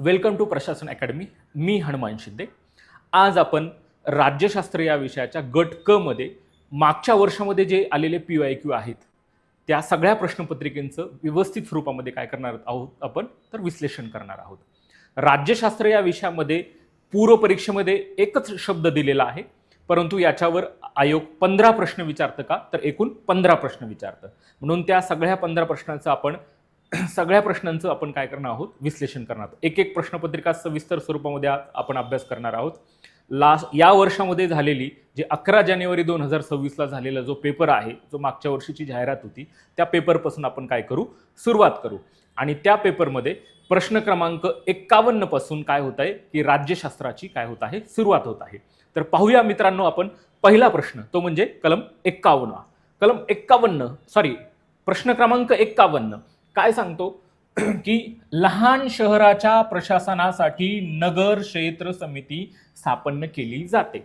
Welcome to प्रशासन academy. मी हनुमान शिंदे. आज आपण राज्यशास्त्र या विषयाच्या गट क मध्ये मागच्या वर्षामध्ये जे आलेले PYQ आहेत त्या सगळ्या प्रश्नपत्रिकेचं व्यवस्थित स्वरूपामध्ये काय करणार आहोत आपण तर विश्लेषण करणार आहोत. राज्यशास्त्र या विषयामध्ये पूर्व परीक्षेमध्ये एकच शब्द दिलेला आहे, परंतु याच्यावर आयोग 15 प्रश्न विचारतं का तर एकूण 15 प्रश्न विचारतं. म्हणून त्या सगळ्या 15 प्रश्नांचं आपण काय करणार आहोत विश्लेषण करणार आहोत. एक एक प्रश्नपत्रिका सविस्तर स्वरूपामध्ये आपण अभ्यास करणार आहोत. या वर्षामध्ये झालेली जे 11 जानेवारी 2026 ला झालेला जो पेपर आहे, जो मागच्या वर्षीची जाहिरात होती, त्या पेपरपासून आपण काय करू सुरुवात करू. आणि त्या पेपरमध्ये प्रश्न क्रमांक 51 पासून काय होत आहे की राज्यशास्त्राची काय होत आहे सुरुवात होत आहे. तर पाहूया मित्रांनो, आपण पहिला प्रश्न तो म्हणजे कलम 51 प्रश्न क्रमांक 51 काय सांगतो की लहान शहराच्या प्रशासनासाठी नगर क्षेत्र समिती स्थापन केली जाते.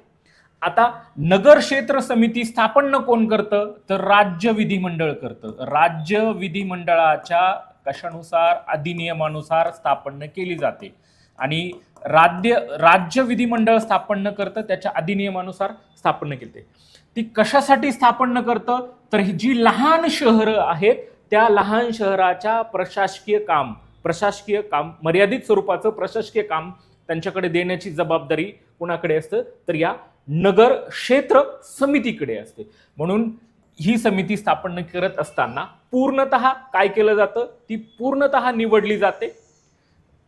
आता नगर क्षेत्र समिती स्थापन कोण करतं तर राज्य विधिमंडळ करतं. राज्य विधिमंडळाच्या कशानुसार अधिनियमानुसार स्थापन केली जाते आणि राज्य विधिमंडळ स्थापन करतं त्याच्या अधिनियमानुसार स्थापन केली. ती कशासाठी स्थापन करतं तर ही जी लहान शहरं आहेत त्या लहान शहराच्या प्रशासकीय काम मर्यादित स्वरूपाचं प्रशासकीय काम त्यांच्याकडे देण्याची जबाबदारी कोणाकडे असतं तर या नगर क्षेत्र समितीकडे असते. म्हणून ही समिती स्थापन करत असताना पूर्णतः काय केलं जातं ती पूर्णतः निवडली जाते.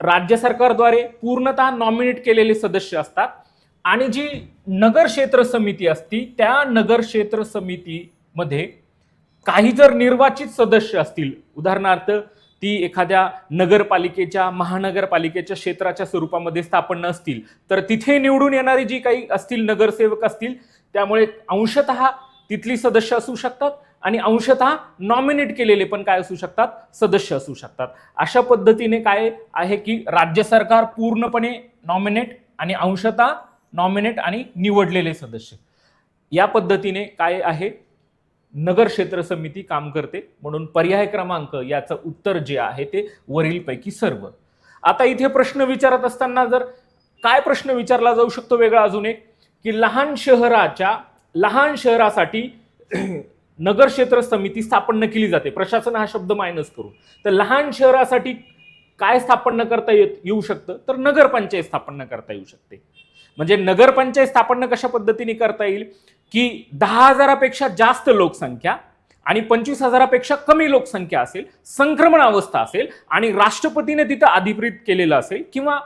राज्य सरकारद्वारे पूर्णतः नॉमिनेट केलेले सदस्य असतात आणि जी नगर क्षेत्र समिती असती त्या नगर क्षेत्र समितीमध्ये काही जर निर्वाचित सदस्य असतील, उदाहरणार्थ ती एखाद्या नगरपालिकेच्या महानगरपालिकेच्या क्षेत्राच्या स्वरूपामध्ये स्थापन असतील तर तिथे निवडून येणारी जी काही असतील नगरसेवक असतील, त्यामुळे अंशतः तिथली सदस्य असू शकतात आणि अंशतः नॉमिनेट केलेले पण काय असू शकतात सदस्य असू शकतात. अशा पद्धतीने काय आहे की राज्य सरकार पूर्णपणे नॉमिनेट आणि अंशतः नॉमिनेट आणि निवडलेले सदस्य या पद्धतीने काय आहे नगर क्षेत्र समिती काम करते. म्हणून पर्याय क्रमांक याचं उत्तर जे आहे ते वरीलपैकी सर्व. आता इथे प्रश्न विचारत असताना जर काय प्रश्न विचारला जाऊ शकतो वेगळा अजून एक की लहान शहरासाठी नगर क्षेत्र समिती स्थापन केली जाते. प्रशासन हा शब्द मायनस करू तर लहान शहरासाठी काय स्थापन करता येऊ शकतं तर नगरपंचायत स्थापन करता येऊ शकते. म्हणजे नगरपंचायत स्थापन कशा पद्धतीने करता येईल की 10,000पेक्षा जास्त लोकसंख्या आणि 25,000पेक्षा कमी लोकसंख्या असेल, संक्रमण अवस्था असेल आणि राष्ट्रपतीने तिथं अधिकृत केलेलं असेल किंवा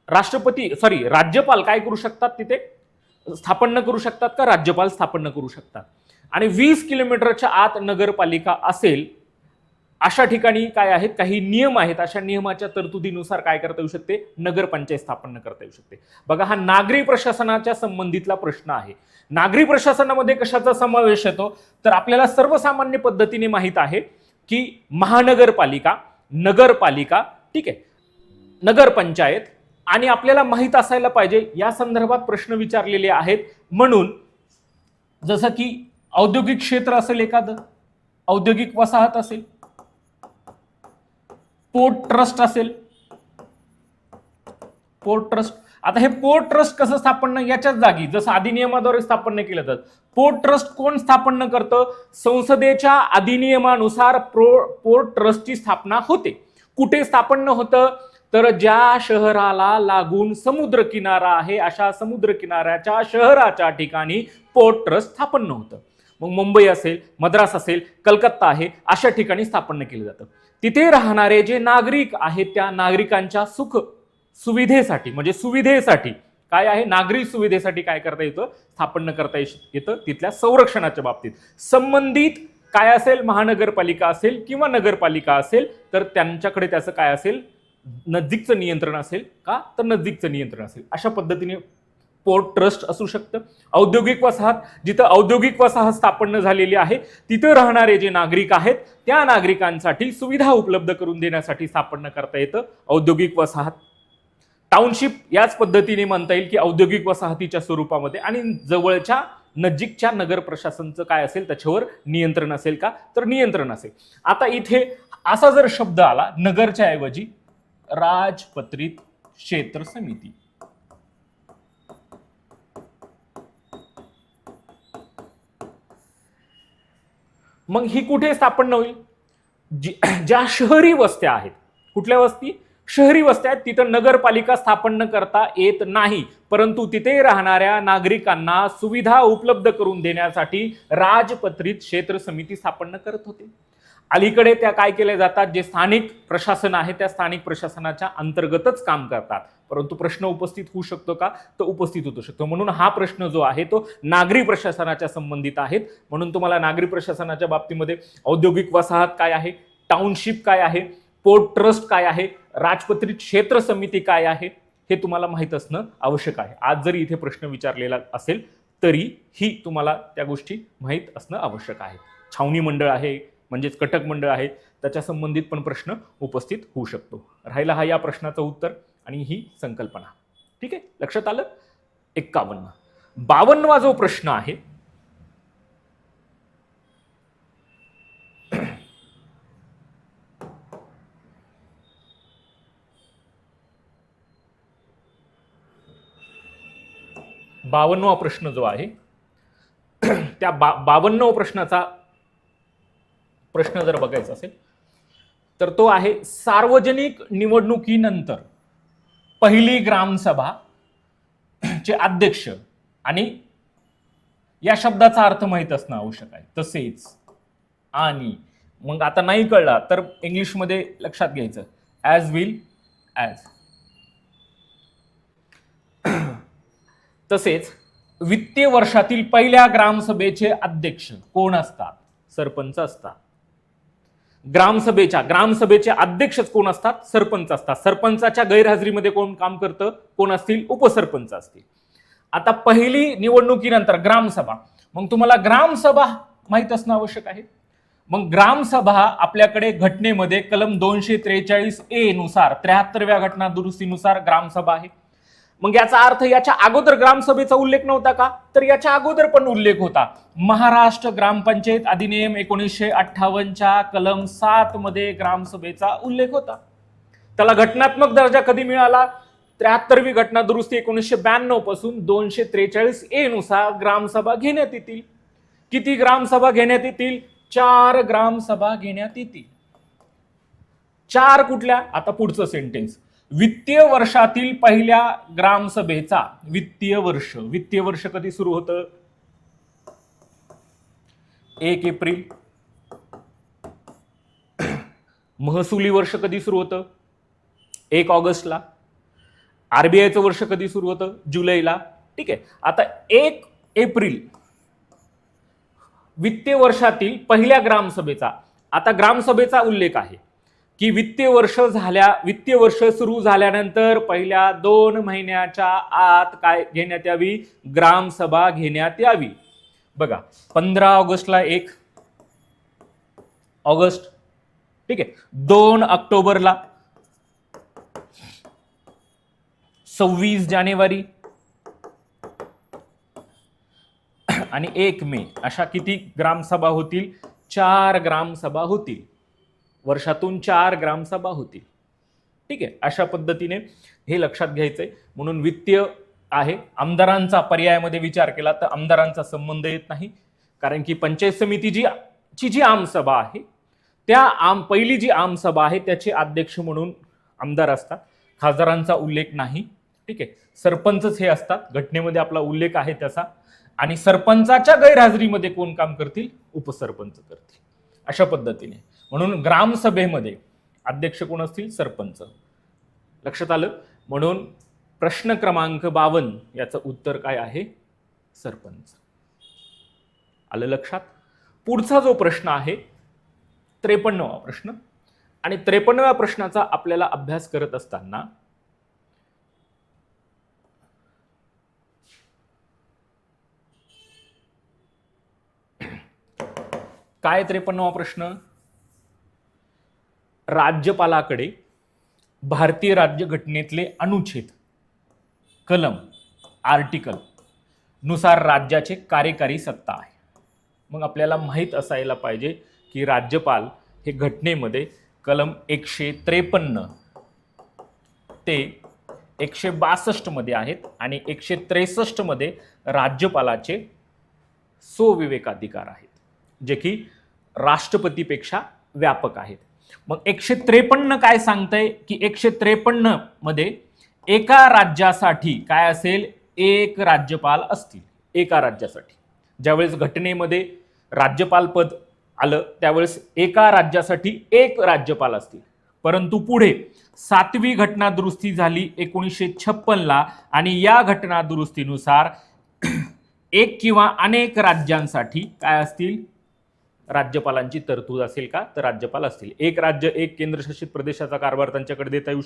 राज्यपाल काय करू शकतात तिथे स्थापन करू शकतात का राज्यपाल स्थापन करू शकतात. आणि 20 किलोमीटरच्या आत नगरपालिका असेल अशा ठिकाणी काय आहेत काही नियम आहेत, अशा नियमाच्या तरतुदीनुसार काय करता येऊ शकते नगरपंचायत स्थापन करता येऊ शकते. बघा, हा नागरी प्रशासनाच्या संबंधितला प्रश्न आहे. नागरी प्रशासनामध्ये कशाचा समावेश येतो तर आपल्याला सर्वसामान्य पद्धतीने माहित आहे की महानगरपालिका, नगरपालिका, ठीक आहे, नगरपंचायत आणि आपल्याला माहित असायला पाहिजे या संदर्भात प्रश्न विचारलेले आहेत. म्हणून जसं की औद्योगिक क्षेत्र असेल, एखादं औद्योगिक वसाहत असेल, पोर्ट ट्रस्ट असेल, पोर्ट ट्रस्ट. आता हे पोर्ट ट्रस्ट कसं स्थापन याच्याच जागी जसं अधिनियमाद्वारे स्थापन केलं जातं. पोर्ट ट्रस्ट कोण स्थापन करतं संसदेच्या अधिनियमानुसार पोर्ट ट्रस्टची स्थापना होते. कुठे स्थापन होतं तर ज्या शहराला लागून समुद्र किनारा आहे अशा समुद्र किनाऱ्याच्या शहराच्या ठिकाणी पोर्ट ट्रस्ट स्थापन होतं. मग मुंबई असेल, मद्रास असेल, कलकत्ता आहे अशा ठिकाणी स्थापन केलं जातं. तिथे राहणारे जे नागरिक आहेत त्या नागरिकांच्या सुविधेसाठी म्हणजे सुविधेसाठी काय आहे नागरी सुविधेसाठी काय करता येतं स्थापन करता येतं. तिथल्या संरक्षणाच्या बाबतीत संबंधित काय असेल महानगरपालिका असेल किंवा नगरपालिका असेल तर त्यांच्याकडे त्याचं काय असेल नजीकचं नियंत्रण असेल का तर नजीकचं नियंत्रण असेल. अशा पद्धतीने पोर्ट ट्रस्ट असू शकतं. औद्योगिक वसाहत, जिथं औद्योगिक वसाहत स्थापन झालेली आहे तिथं राहणारे जे नागरिक आहेत त्या नागरिकांसाठी सुविधा उपलब्ध करून देण्यासाठी स्थापन करता येतं औद्योगिक वसाहत. टाउनशिप याच पद्धतीने म्हणता येईल की औद्योगिक वसाहतीच्या स्वरूपामध्ये आणि जवळच्या नजीकच्या नगर प्रशासनचं काय असेल त्याच्यावर नियंत्रण असेल का तर नियंत्रण असेल. आता इथे असा जर शब्द आला नगरच्या ऐवजी राजपत्रित क्षेत्र समिती. मग ही कुठे स्थापन होईल? ज्या शहरी वस्त्या आहेत, कुठल्या वस्ती? शहरी वस्त्या आहेत, तिथं नगरपालिका स्थापन करता येत नाही, परंतु तिथे राहणाऱ्या नागरिकांना सुविधा उपलब्ध करून देण्यासाठी राजपत्रित क्षेत्र समिती स्थापन करत होते. अलीकडे त्या काय केल्या जातात? जे स्थानिक प्रशासन आहे त्या स्थानिक प्रशासनाच्या अंतर्गतच काम करतात. परंतु प्रश्न उपस्थित होऊ शकतो का? तर उपस्थित होऊ शकतो. म्हणून हा प्रश्न जो आहे तो नागरी प्रशासनाच्या संबंधित आहेत. म्हणून तुम्हाला नागरी प्रशासनाच्या बाबतीमध्ये औद्योगिक वसाहत काय आहे, टाउनशिप काय आहे, पोर्ट ट्रस्ट काय आहे, राजपत्रित क्षेत्र समिती काय आहे, हे तुम्हाला माहित असणं आवश्यक आहे. आज जरी इथे प्रश्न विचारलेला असेल तरी ही तुम्हाला त्या गोष्टी माहीत असणं आवश्यक आहे. छावणी मंडळ आहे म्हणजेच कटक मंडळ आहे, त्याच्या संबंधित पण प्रश्न उपस्थित होऊ शकतो. राहिला हा या प्रश्नाचं उत्तर आणि ही संकल्पना. ठीक आहे, लक्षात आलं? 51. 52वा जो प्रश्न आहे, बावन्नवा प्रश्न जो आहे त्या 52व्या प्रश्नाचा प्रश्न जर बघायचा असेल तर तो आहे सार्वजनिक निवडणुकीनंतर पहिली ग्रामसभा चे अध्यक्ष. आणि या शब्दाचा अर्थ माहित असणं आवश्यक आहे. तसेच आणि मग आता नाही कळला तर इंग्लिशमध्ये लक्षात घ्यायचं, ॲज विल ॲज. तसेच वित्तीय वर्षातील पहिल्या ग्रामसभेचे अध्यक्ष कोण असतात? सरपंच असतात. ग्रामसभेचे अध्यक्षच कोण असतात? सरपंच असतात. सरपंचाच्या गैरहजेरीमध्ये कोण काम करतं? कोण असतील? उपसरपंच असतील. आता पहिली निवडणुकीनंतर ग्रामसभा, मग तुम्हाला ग्रामसभा माहित असणं आवश्यक आहे. मग ग्रामसभा आपल्याकडे घटनेमध्ये कलम 243A नुसार 73व्या घटना दुरुस्तीनुसार ग्रामसभा आहे. मग याचा अर्थ याच्या अगोदर ग्रामसभेचा उल्लेख नव्हता का? तर याच्या अगोदर पण उल्लेख होता. महाराष्ट्र ग्रामपंचायत अधिनियम 1958च्या कलम 7 मध्ये ग्रामसभेचा उल्लेख होता. त्याला घटनात्मक दर्जा कधी मिळाला? 73वी घटना दुरुस्ती 1992 पासून 243A नुसार ग्रामसभा घेण्यात येतील. किती ग्रामसभा घेण्यात येतील? 4 ग्रामसभा घेण्यात येतील. 4 कुठल्या? आता पुढचं सेंटेन्स, वित्तीय वर्षातील पहिल्या ग्रामसभेचा वित्तीय वर्ष कधी सुरू होतं? 1 एप्रिल. महसुली वर्ष कधी सुरू होतं? 1 ऑगस्टला. आरबीआयचं वर्ष कधी सुरू होतं? जुलैला. ठीक आहे, आता 1 एप्रिल वित्तीय वर्षातील पहिल्या ग्रामसभेचा. आता ग्रामसभेचा उल्लेख आहे की वित्तीय वर्ष सुरू झाल्यानंतर पहिल्या 2 महिन्याच्या आत काय घेण्यात यावी? ग्रामसभा घेण्यात यावी. बघा, 15 ऑगस्टला 1 ऑगस्ट. ठीक आहे, 2 ऑक्टोबरला, 26 जानेवारी आणि 1 मे. अशा किती ग्रामसभा होतील? 4 ग्रामसभा होतील. वर्षातून 4 ग्रामसभा होतील. ठीक आहे, अशा पद्धतीने हे लक्षात घ्यायचंय. म्हणून वित्तीय आहे. आमदारांचा पर्यायामध्ये विचार केला तर आमदारांचा संबंध येत नाही, कारण की पंचायत समितीची जी आमसभा आहे त्या पहिली जी आमसभा आहे त्याचे अध्यक्ष म्हणून आमदार असतात. खासदारांचा उल्लेख नाही. ठीक आहे, सरपंचच हे असतात. घटनेमध्ये आपला उल्लेख आहे त्याचा. आणि सरपंचाच्या गैरहजेरीमध्ये कोण काम करतील? उपसरपंच करतील. अशा पद्धतीने म्हणून ग्रामसभेमध्ये अध्यक्ष कोण असतील? सरपंच. लक्षात आलं? म्हणून प्रश्न क्रमांक 52 याचं उत्तर काय आहे? सरपंच. आलं लक्षात? पुढचा जो प्रश्न आहे 53वा प्रश्न. आणि 53व्या प्रश्नाचा आपल्याला अभ्यास करत असताना काय 53वा प्रश्न? राज्यपालाकडे भारतीय राज्यघटनेतले अनुच्छेद, कलम, आर्टिकल नुसार राज्याचे कार्यकारी सत्ता आहे. मग आपल्याला माहित असायला पाहिजे की राज्यपाल हे घटनेमध्ये कलम 153 ते 162 मध्ये आहेत आणि 163 मध्ये राज्यपालाचे स्वविवेकाधिकार आहेत, जे की राष्ट्रपतीपेक्षा व्यापक आहेत. मग 153 काय सांगतंय की 153 मध्ये एका राज्यासाठी काय असेल, एक राज्यपाल असतील. एका राज्यासाठी ज्यावेळेस घटनेमध्ये राज्यपाल पद आलं त्यावेळेस एका राज्यासाठी एक राज्यपाल असतील. परंतु पुढे 7वी घटना दुरुस्ती झाली 1956 आणि या घटना दुरुस्तीनुसार एक किंवा अनेक राज्यांसाठी काय असतील, राज्यपालांची तरतूद असेल का, तर राज्यपाल असतील. एक राज्य एक केंद्रशासित प्रदेशाचा कारभार त्यांच्याकडे देता येऊ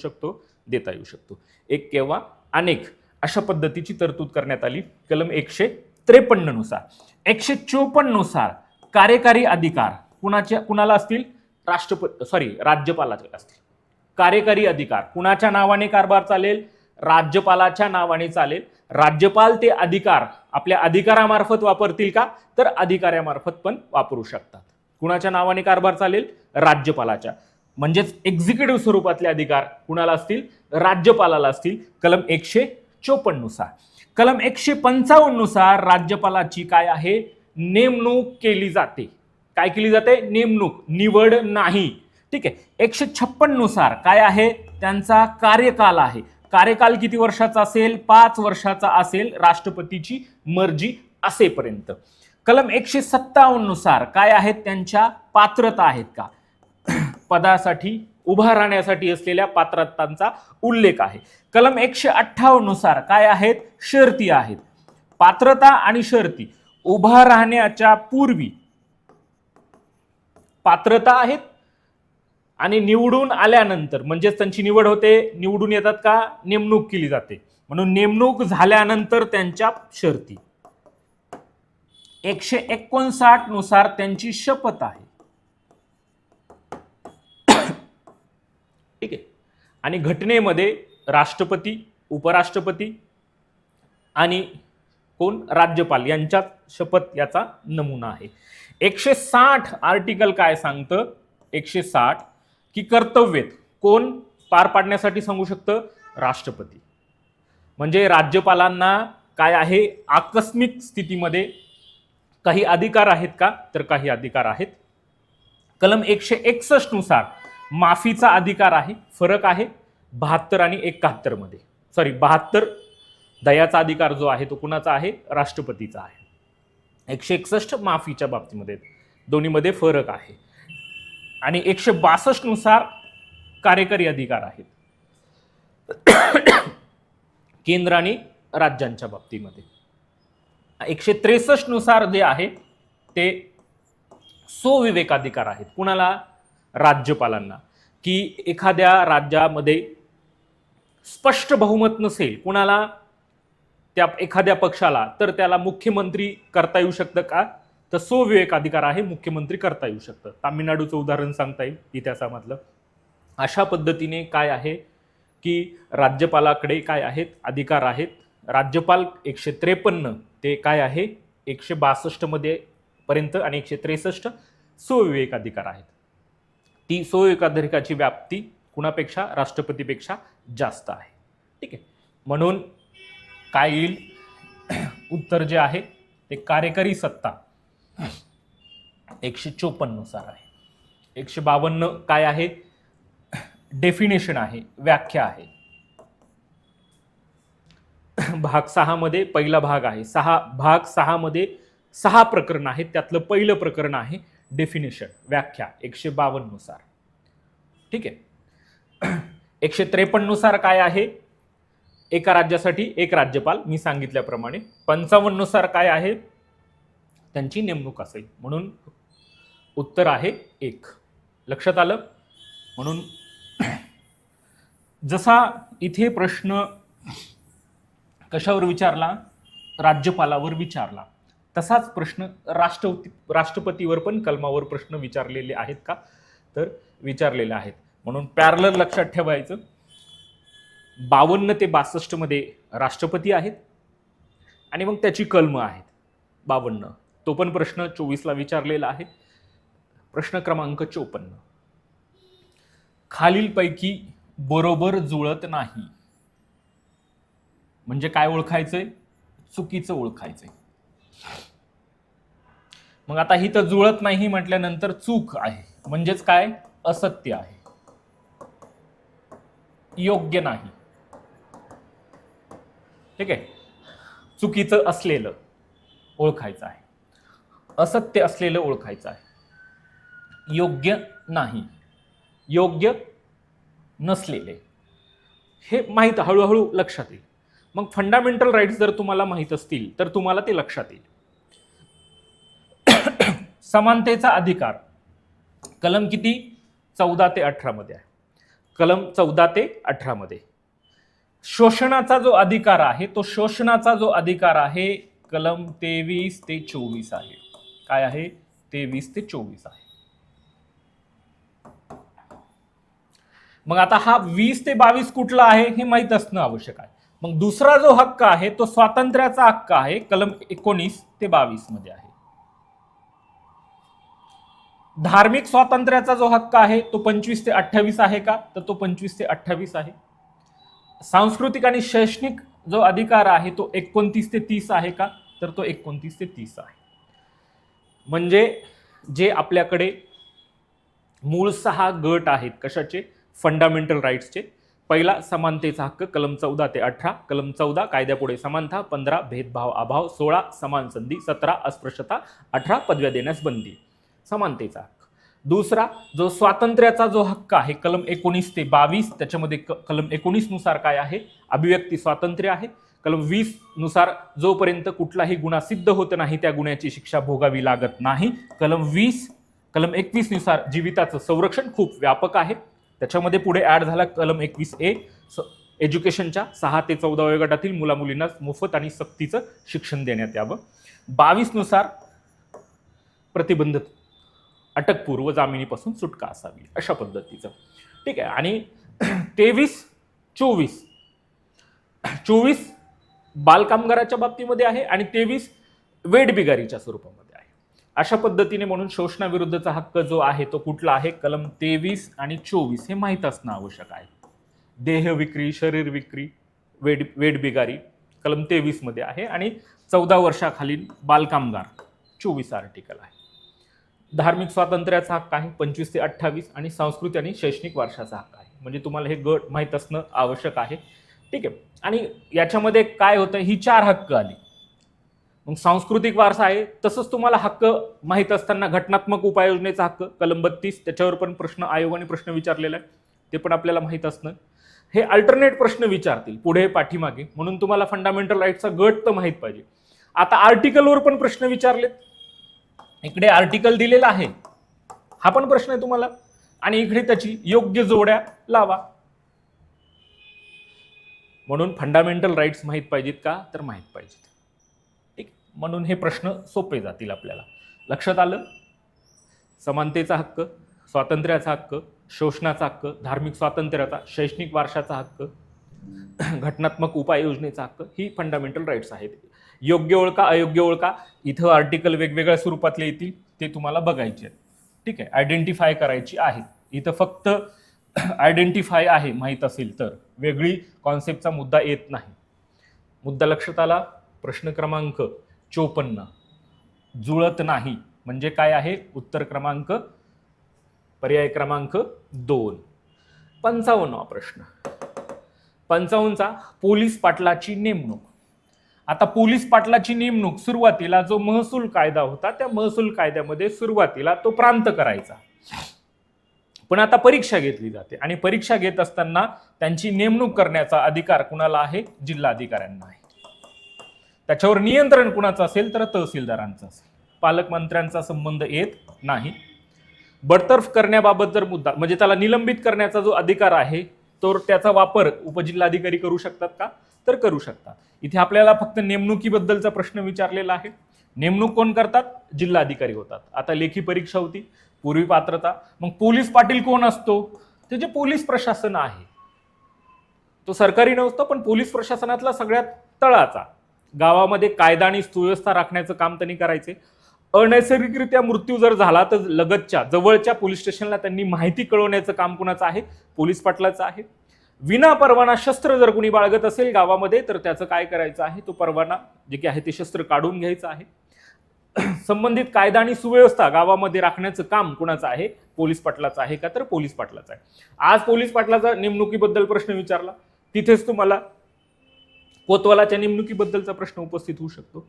शकतो. एक किंवा अनेक अशा पद्धतीची तरतूद करण्यात आली कलम 153 नुसार. 154 नुसार कार्यकारी अधिकार कुणाला असतील, राज्यपालाचे असतील. कार्यकारी अधिकार कुणाच्या नावाने कारभार चालेल, राज्यपालाच्या नावाने चालेल. राज्यपाल ते अधिकार आपल्या अधिकारामार्फत वापरतील का, तर अधिकाऱ्यामार्फत पण वापरू शकतात. कुणाच्या नावाने कारभार चालेल, राज्यपालाच्या. म्हणजेच एक्झिक्युटिव्ह स्वरूपातले अधिकार कुणाला असतील, राज्यपालाला असतील कलम 154 नुसार. कलम 155 नुसार राज्यपालाची काय आहे, नेमणूक केली जाते. काय केली जाते, नेमणूक, निवड नाही. ठीक आहे. 156 नुसार काय आहे, त्यांचा कार्यकाल आहे. कार्यकाल किती वर्षाचा असेल, 5 वर्षाचा असेल, राष्ट्रपतीची मर्जी असेपर्यंत. कलम 157 नुसार काय आहेत, त्यांच्या पात्रता आहेत का, पदासाठी उभा राहण्यासाठी असलेल्या पात्रतांचा उल्लेख आहे. कलम 158 नुसार काय आहेत, शर्ती आहेत. पात्रता आणि शर्ती उभा राहण्याच्या पूर्वी पात्रता आहेत आणि निवडून आल्यानंतर म्हणजेच त्यांची निवड होते, निवडून येतात का, नेमणूक केली जाते. म्हणून नेमणूक झाल्यानंतर त्यांच्या शर्ती. 159 नुसार त्यांची शपथ आहे. ठीक आहे. आणि घटनेमध्ये राष्ट्रपती, उपराष्ट्रपती आणि कोण, राज्यपाल यांच्यात शपथ याचा नमुना आहे. 160 आर्टिकल काय सांगतं, 160 की कर्तव्य कोण पार पाडण्यासाठी सांगू शकतं, राष्ट्रपती. म्हणजे राज्यपालांना काय आहे, आकस्मिक स्थितीमध्ये काही अधिकार आहेत का, तर काही अधिकार आहेत. कलम 161 नुसार माफीचा अधिकार आहे. फरक आहे 72 आणि 71 मध्ये. 72 दयाचा अधिकार जो आहे तो कुणाचा आहे, राष्ट्रपतीचा आहे. 161 माफीच्या बाबतीमध्ये, दोन्हीमध्ये फरक आहे. आणि 162 नुसार कार्यकारी अधिकार आहेत केंद्र आणि राज्यांच्या बाबतीमध्ये. 163 नुसार जे आहे ते स्वविवेकाधिकार आहेत. कुणाला, राज्यपालांना. की एखाद्या राज्यामध्ये स्पष्ट बहुमत नसेल कुणाला, त्या एखाद्या पक्षाला, तर त्याला मुख्यमंत्री करता येऊ शकतं का, तर स्वविवेकाधिकार आहे, मुख्यमंत्री करता येऊ शकतं. तामिळनाडूचं उदाहरण सांगता येईल इतिहासामधलं. अशा पद्धतीने काय आहे की राज्यपालाकडे काय आहेत, अधिकार आहेत. राज्यपाल 153 ते काय आहे 162 मध्ये पर्यंत आणि 163 स्वविवेकाधिकार आहेत. ती स्वविवेकाधिकाराची व्याप्ती कुणापेक्षा, राष्ट्रपतीपेक्षा जास्त आहे. ठीक आहे. म्हणून काय येईल, उत्तर जे आहे ते कार्यकारी सत्ता 154 नुसार आहे. 152 काय आहे, डेफिनेशन आहे, व्याख्या आहे. भाग 6 मध्ये पहिला भाग आहे. भाग 6 मध्ये 6 प्रकरण आहेत. त्यातलं पहिलं प्रकरण आहे डेफिनेशन, व्याख्या 152 नुसार. ठीक आहे. 153 नुसार काय आहे, एका राज्यासाठी एक राज्यपाल, मी सांगितल्याप्रमाणे. 55 नुसार काय आहे, त्यांची नेमणूक असेल. म्हणून उत्तर आहे 1. लक्षात आलं. म्हणून जसा इथे प्रश्न कशावर विचारला, राज्यपालावर विचारला, तसाच प्रश्न राष्ट्रपतीवर पण कलमावर प्रश्न विचारलेले आहेत का, तर विचारलेले आहेत. म्हणून पॅरलल लक्षात ठेवायचं. 52 ते 62 मध्ये राष्ट्रपती आहेत आणि मग त्याची कलम आहेत 52. तो पण प्रश्न 24 ला विचारलेला आहे. प्रश्न क्रमांक 54, खालीलपैकी बरोबर जुळत नाही. म्हणजे काय ओळखायचंय? चुकीचं ओळखायचंय. मग आता ही तर जुळत नाही म्हटल्यानंतर चूक आहे, म्हणजेच काय? असत्य आहे, योग्य नाही. ठीक आहे, चुकीचं असलेलं ओळखायचं आहे, असत्य असलेलं ओळखायचं आहे, योग्य नाही, योग्य नसलेले, हे माहित हळूहळू लक्षात येईल. मग फंडामेंटल राईट्स जर तुम्हाला माहित असतील तर तुम्हाला ते लक्षात येईल. समानतेचा अधिकार कलम किती? 14 ते 18 मध्ये आहे. कलम 14 ते 18 मध्ये. शोषणाचा जो अधिकार आहे तो शोषणाचा जो अधिकार आहे कलम 23 ते 24 आहे. काय आहे? 23 ते 24 आहे. मग आता हा 20 ते 22 कुठला आहे हे माहित असणं आवश्यक आहे. मग दुसरा जो हक्क आहे तो स्वातंत्र्याचा हक्क आहे, कलम 19 ते 22 मध्ये आहे. धार्मिक स्वातंत्र्याचा जो हक्क आहे तो 25 ते 28 आहे का? तर तो 25 ते 28 आहे. सांस्कृतिक आणि शैक्षणिक जो अधिकार आहे तो 29 ते 30 आहे का? तर तो 29 ते 30 आहे. म्हणजे जे आपल्याकडे मूळ 6 गट आहेत कशाचे? फंडामेंटल राईट्सचे. पहिला समानतेचा हक्क कलम 14 ते 18. कलम 14 कायद्यापुढे समानता, 15 भेदभाव अभाव, 16 समान संधी, 17 अस्पृश्यता, 18 पदव्या देण्यास बंदी, समानतेचा हक्क. दुसरा जो स्वातंत्र्याचा जो हक्क आहे कलम 19 ते 22, त्याच्यामध्ये कलम 19 नुसार काय आहे? अभिव्यक्ती स्वातंत्र्य आहे. कलम 20 नुसार जोपर्यंत कुठलाही गुन्हा सिद्ध होत नाही त्या गुन्ह्याची शिक्षा भोगावी लागत नाही. कलम 21 नुसार जीविताचं संरक्षण खूप व्यापक आहे. त्याच्यामध्ये पुढे ऍड झाला कलम 21A, एज्युकेशनच्या 6 ते 14 गटातील मुलामुलींना मोफत आणि सक्तीचं शिक्षण देण्यात यावं. 22 नुसार प्रतिबंधित अटकपूर्व जामिनीपासून सुटका असावी, अशा पद्धतीचं. ठीक आहे. आणि 24 बालकामगाराच्या बाबतीमध्ये आहे आणि 23 वेठबिगारीच्या स्वरूपामध्ये आहे. अशा पद्धतीने म्हणून शोषणाविरुद्धचा हक्क जो आहे तो कुठला आहे? कलम 23 आणि 24 हे माहीत असणं आवश्यक आहे. देह विक्री, शरीर विक्री, वेठबिगारी कलम 23 मध्ये आहे आणि 14 वर्षाखालील बालकामगार 24 आर्टिकल आहे. धार्मिक स्वातंत्र्याचा हक्क आहे 25 ते 28 आणि सांस्कृतिक आणि शैक्षणिक वारशाचा हक्क आहे. म्हणजे तुम्हाला हे गट माहीत असणं आवश्यक आहे. ठीक आहे. आणि याच्यामध्ये काय होतं? ही 4 हक्क आली. मग सांस्कृतिक वारसा आहे, तसंच तुम्हाला हक्क माहीत असताना घटनात्मक उपाययोजनेचा हक्क कलम 32, त्याच्यावर पण प्रश्न आयोगाने प्रश्न विचारलेला आहे, ते पण आपल्याला माहीत असणं. हे अल्टरनेट प्रश्न विचारतील पुढे पाठीमागे, म्हणून तुम्हाला फंडामेंटल राईटचा गट तर माहीत पाहिजे. आता आर्टिकलवर पण प्रश्न विचारलेत. इकडे आर्टिकल दिलेला आहे, हा पण प्रश्न आहे तुम्हाला, आणि इकडे त्याची योग्य जोड्या लावा. म्हणून फंडामेंटल राईट्स माहीत पाहिजेत का? तर माहीत पाहिजेत. ठीक. म्हणून हे प्रश्न सोपे जातील आपल्याला. लक्षात आलं? समानतेचा हक्क, स्वातंत्र्याचा हक्क, शोषणाचा हक्क, धार्मिक स्वातंत्र्याचा, शैक्षणिक वारशाचा हक्क, घटनात्मक उपाययोजनेचा हक्क, ही फंडामेंटल राईट्स आहेत. योग्य ओळखा, अयोग्य ओळखा, इथं आर्टिकल वेगवेगळ्या स्वरूपातले येतील, ते तुम्हाला बघायचे आहेत. ठीक आहे. आयडेंटिफाय करायची आहे. इथं फक्त आयडेंटिफाय आहे माहीत असेल तर, वेगळी कॉन्सेप्टचा मुद्दा येत नाही. मुद्दा लक्षात आला? प्रश्न क्रमांक 54 जुळत नाही म्हणजे काय आहे? उत्तर क्रमांक पर्याय क्रमांक 2. 55वा प्रश्न. 55चा पोलीस पाटलाची नेमणूक. आता पोलीस पाटलाची नेमणूक सुरुवातीला जो महसूल कायदा होता त्या महसूल कायद्यामध्ये सुरुवातीला तो प्रांत करायचा, पण आता परीक्षा घेतली जाते आणि परीक्षा घेत असताना त्यांची नेमणूक करण्याचा अधिकार कुणाला आहे? जिल्हाधिकाऱ्यांना आहे. त्याच्यावर नियंत्रण कुणाचं असेल? तर तहसीलदारांचं असेल. पालकमंत्र्यांचा संबंध येत नाही. बडतर्फ करण्याबाबत जर मुद्दा म्हणजे त्याला निलंबित करण्याचा जो अधिकार आहे तर त्याचा वापर उपजिल्हाधिकारी करू शकतात का? तर करू शकतात. इथे आपल्याला फक्त नेमणुकीबद्दलचा प्रश्न विचारलेला आहे. नेमणूक कोण करतात? जिल्हाधिकारी होतात. आता लेखी परीक्षा होती, पूर्वी पात्रता. मग पोलीस पाटील कोण असतो? ते जे पोलीस प्रशासन आहे तो सरकारी नसतो, पण पोलीस प्रशासनातला सगळ्यात तळाचा. गावामध्ये कायदा आणि सुव्यवस्था राखण्याचं काम त्यांनी करायचे. अनैसर्गिकरित्या मृत्यू जर झाला तर लगतच्या जवळच्या पोलीस स्टेशनला त्यांनी माहिती कळवण्याचं काम कुणाचं आहे? पोलीस पाटलाचं आहे. विना परवाना शस्त्र जर कुणी बाळगत असेल गावामध्ये तर त्याचं काय करायचं आहे, तो परवाना जे की आहे ते शस्त्र काढून घ्यायचं आहे. संबंधित कायदा आणि सुव्यवस्था गावामध्ये राखण्याचं काम कुणाचं आहे, पोलीस पाटलाचं आहे का, तर पोलीस पाटलाचं आहे. आज पोलीस पाटलाचा नेमणुकीबद्दल प्रश्न विचारला, तिथेच तुम्हाला कोतवालाच्या नेमणुकीबद्दलचा प्रश्न उपस्थित होऊ शकतो.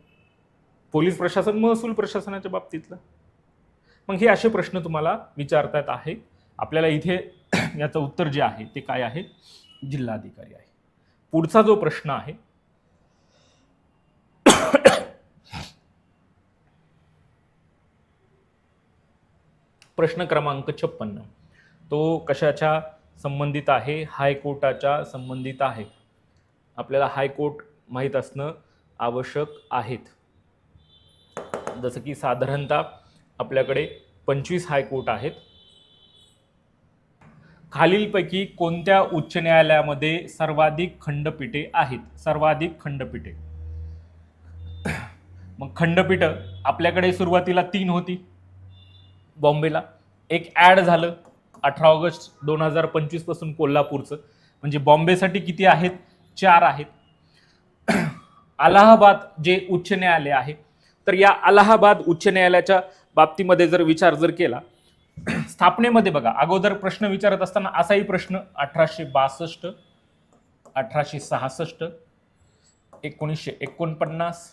पोलीस प्रशासन महसूल प्रशासनाच्या बाबतीतलं. मग हे असे प्रश्न तुम्हाला विचारतात आहे. आपल्याला इथे याचं उत्तर जे आहे ते काय आहे, जिल्हाधिकारी आहे. पुढचा जो प्रश्न आहे प्रश्न क्रमांक 56, तो कशाच्या संबंधित आहे, हायकोर्टाच्या संबंधित आहे. आपल्याला हायकोर्ट माहीत असणं आवश्यक आहेत. जसं की साधारणतः आपल्याकडे 25 हायकोर्ट आहेत. खालीलपैकी कोणत्या उच्च न्यायालयामध्ये सर्वाधिक खंडपीठे आहेत, सर्वाधिक खंडपीठे. मग खंडपीठ आपल्याकडे सुरुवातीला 3 होती बॉम्बेला, एक ऍड झालं 18 ऑगस्ट 2025 पासून कोल्हापूरचं, म्हणजे बॉम्बेसाठी किती आहेत, 4 आहेत. अलाहाबाद जे उच्च न्यायालय आहे, तर या अलाहाबाद उच्च न्यायालयाच्या बाबतीमध्ये जर विचार जर केला, स्थापनेमध्ये बघा अगोदर प्रश्न विचारत असताना असाही प्रश्न 1862, 1866, 1949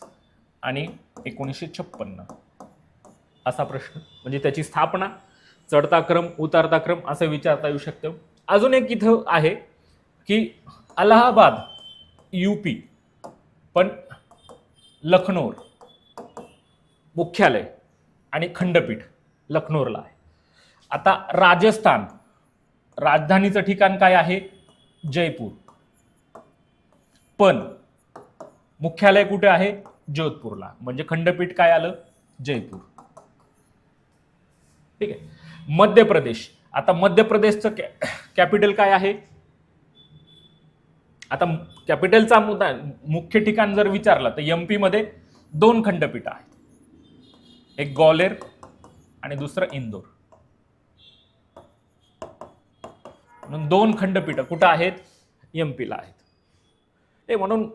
आणि 1956 असा प्रश्न, म्हणजे त्याची स्थापना, चढता क्रम उतारता क्रम असं विचारता येऊ शकतं. अजून एक इथं आहे की अलाहाबाद यूपी पण लखनौ मुख्यालय आणि खंडपीठ लखनौला आहे. आता राजस्थान राजधानीचं ठिकाण काय आहे, जयपूर, पण मुख्यालय कुठे आहे, जोधपूरला, म्हणजे खंडपीठ काय आलं, जयपूर. ठीक आहे. मध्य प्रदेश, आता मध्य प्रदेशचं कॅपिटल काय आहे. आता कॅपिटलचा मुद्दा मुख्य ठिकाण जर विचारला तर एमपी मध्ये 2 खंडपीठ आहेत, एक ग्वालेर आणि दुसरं इंदोर, म्हणून 2 खंडपीठ कुठं आहेत, एमपीला आहेत. म्हणून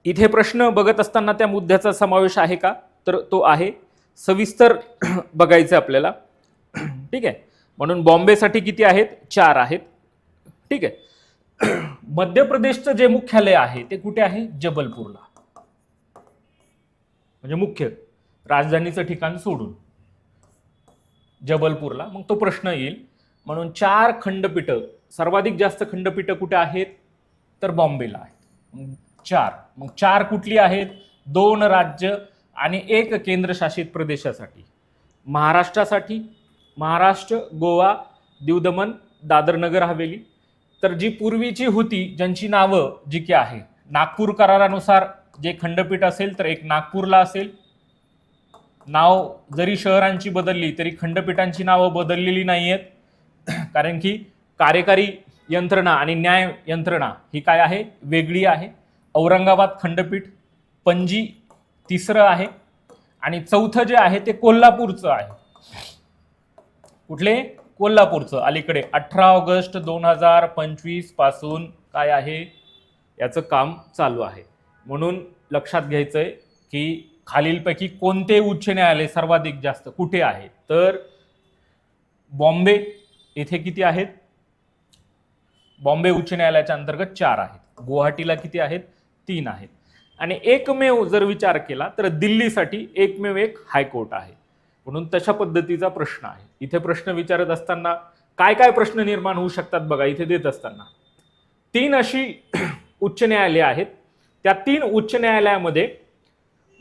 इथे प्रश्न बघत असताना त्या मुद्द्याचा समावेश आहे का, तर तो आहे. सविस्तर बघायचं आपल्याला. ठीक आहे. म्हणून बॉम्बेसाठी किती आहेत, 4 आहेत. ठीक आहे. मध्य प्रदेशचं जे मुख्यालय आहे ते कुठे आहे, जबलपूरला, म्हणजे मुख्य राजधानीचं ठिकाण सोडून जबलपूरला. मग तो प्रश्न येईल. म्हणून 4 खंडपीठ, सर्वाधिक जास्त खंडपीठ कुठे आहेत, तर बॉम्बेला आहेत, 4. मग 4 कुठली आहेत, 2 राज्य आणि 1 केंद्रशासित प्रदेशासाठी. महाराष्ट्रासाठी महाराष्ट्र, गोवा, दीव दमण, दादर नगर हवेली. तर जी पूर्वीची होती, ज्यांची नावं जी की आहे, नागपूर करारानुसार जे खंडपीठ असेल तर एक नागपूरला असेल. नाव जरी शहरांची बदलली तरी खंडपीठांची नावं बदललेली नाही आहेत, कारण की कार्यकारी यंत्रणा आणि न्याय यंत्रणा ही काय आहे, वेगळी आहे. औरंगाबाद खंडपीठ, पणजी 3रं आहे आणि 4थं जे आहे ते कोल्हापूरचं आहे. कुठले, कोल्हापूरचं. अलीकडे 18 ऑगस्ट 2025 पासून काय आहे, याचं काम चालू आहे. म्हणून लक्षात घ्यायचंय की खालीलपैकी कोणते उच्च न्यायालय सर्वाधिक जास्त कुठे आहे, तर बॉम्बे येथे किती आहेत, बॉम्बे उच्च न्यायालयाच्या अंतर्गत 4 आहेत. गुवाहाटीला किती आहेत, 3 आहेत. आणि एकमेव जर विचार केला तर दिल्लीसाठी एकमेव एक हायकोर्ट आहे. म्हणून तशा पद्धतीचा प्रश्न आहे. इथे प्रश्न विचारत असताना काय काय प्रश्न निर्माण होऊ शकतात बघा. इथे देत असताना 3 अशी उच्च न्यायालये आहेत. त्या 3 उच्च न्यायालयामध्ये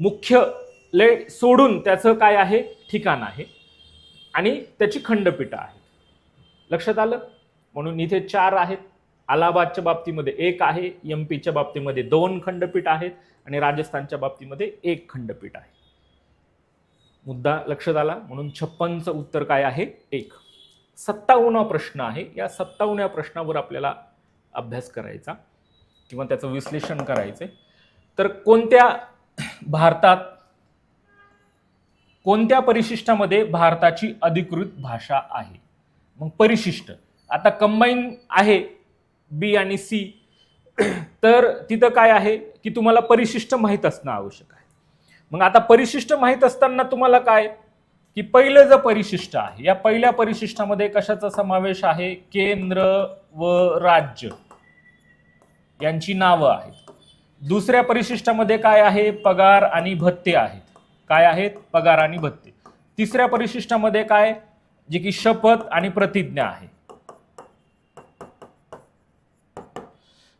मुख्यालय सोडून त्याचं काय आहे, ठिकाण आहे आणि त्याची खंडपीठ आहे. लक्षात आलं. म्हणून इथे 4 आहेत. अलाहाबादच्या बाबतीमध्ये 1 आहे, एमपीच्या बाबतीमध्ये 2 खंडपीठ आहेत आणि राजस्थानच्या बाबतीमध्ये 1 खंडपीठ आहे. मुद्दा लक्षात आला. म्हणून 56चं उत्तर काय आहे, 1. 57वा प्रश्न आहे. या 57व्या प्रश्नावर आपल्याला अभ्यास करायचा किंवा त्याचं विश्लेषण करायचंय. तर कोणत्या परिशिष्टामध्ये भारताची अधिकृत भाषा आहे. मग परिशिष्ट आता कंबाईन आहे बी आणि सी, तर तिथं काय आहे की तुम्हाला परिशिष्ट माहीत असणं आवश्यक आहे. मग आता परिशिष्ट माहीत असताना तुम्हाला काय की पहिलं जे परिशिष्ट आहे, या पहिल्या परिशिष्टामध्ये कशाचा समावेश आहे? केंद्र व राज्य यांची नावं आहेत. दुसऱ्या परिशिष्टामध्ये काय आहे? पगार आणि भत्ते आहेत. काय आहेत? पगार आणि भत्ते. तिसऱ्या परिशिष्टामध्ये काय? जे की शपथ आणि प्रतिज्ञा आहे.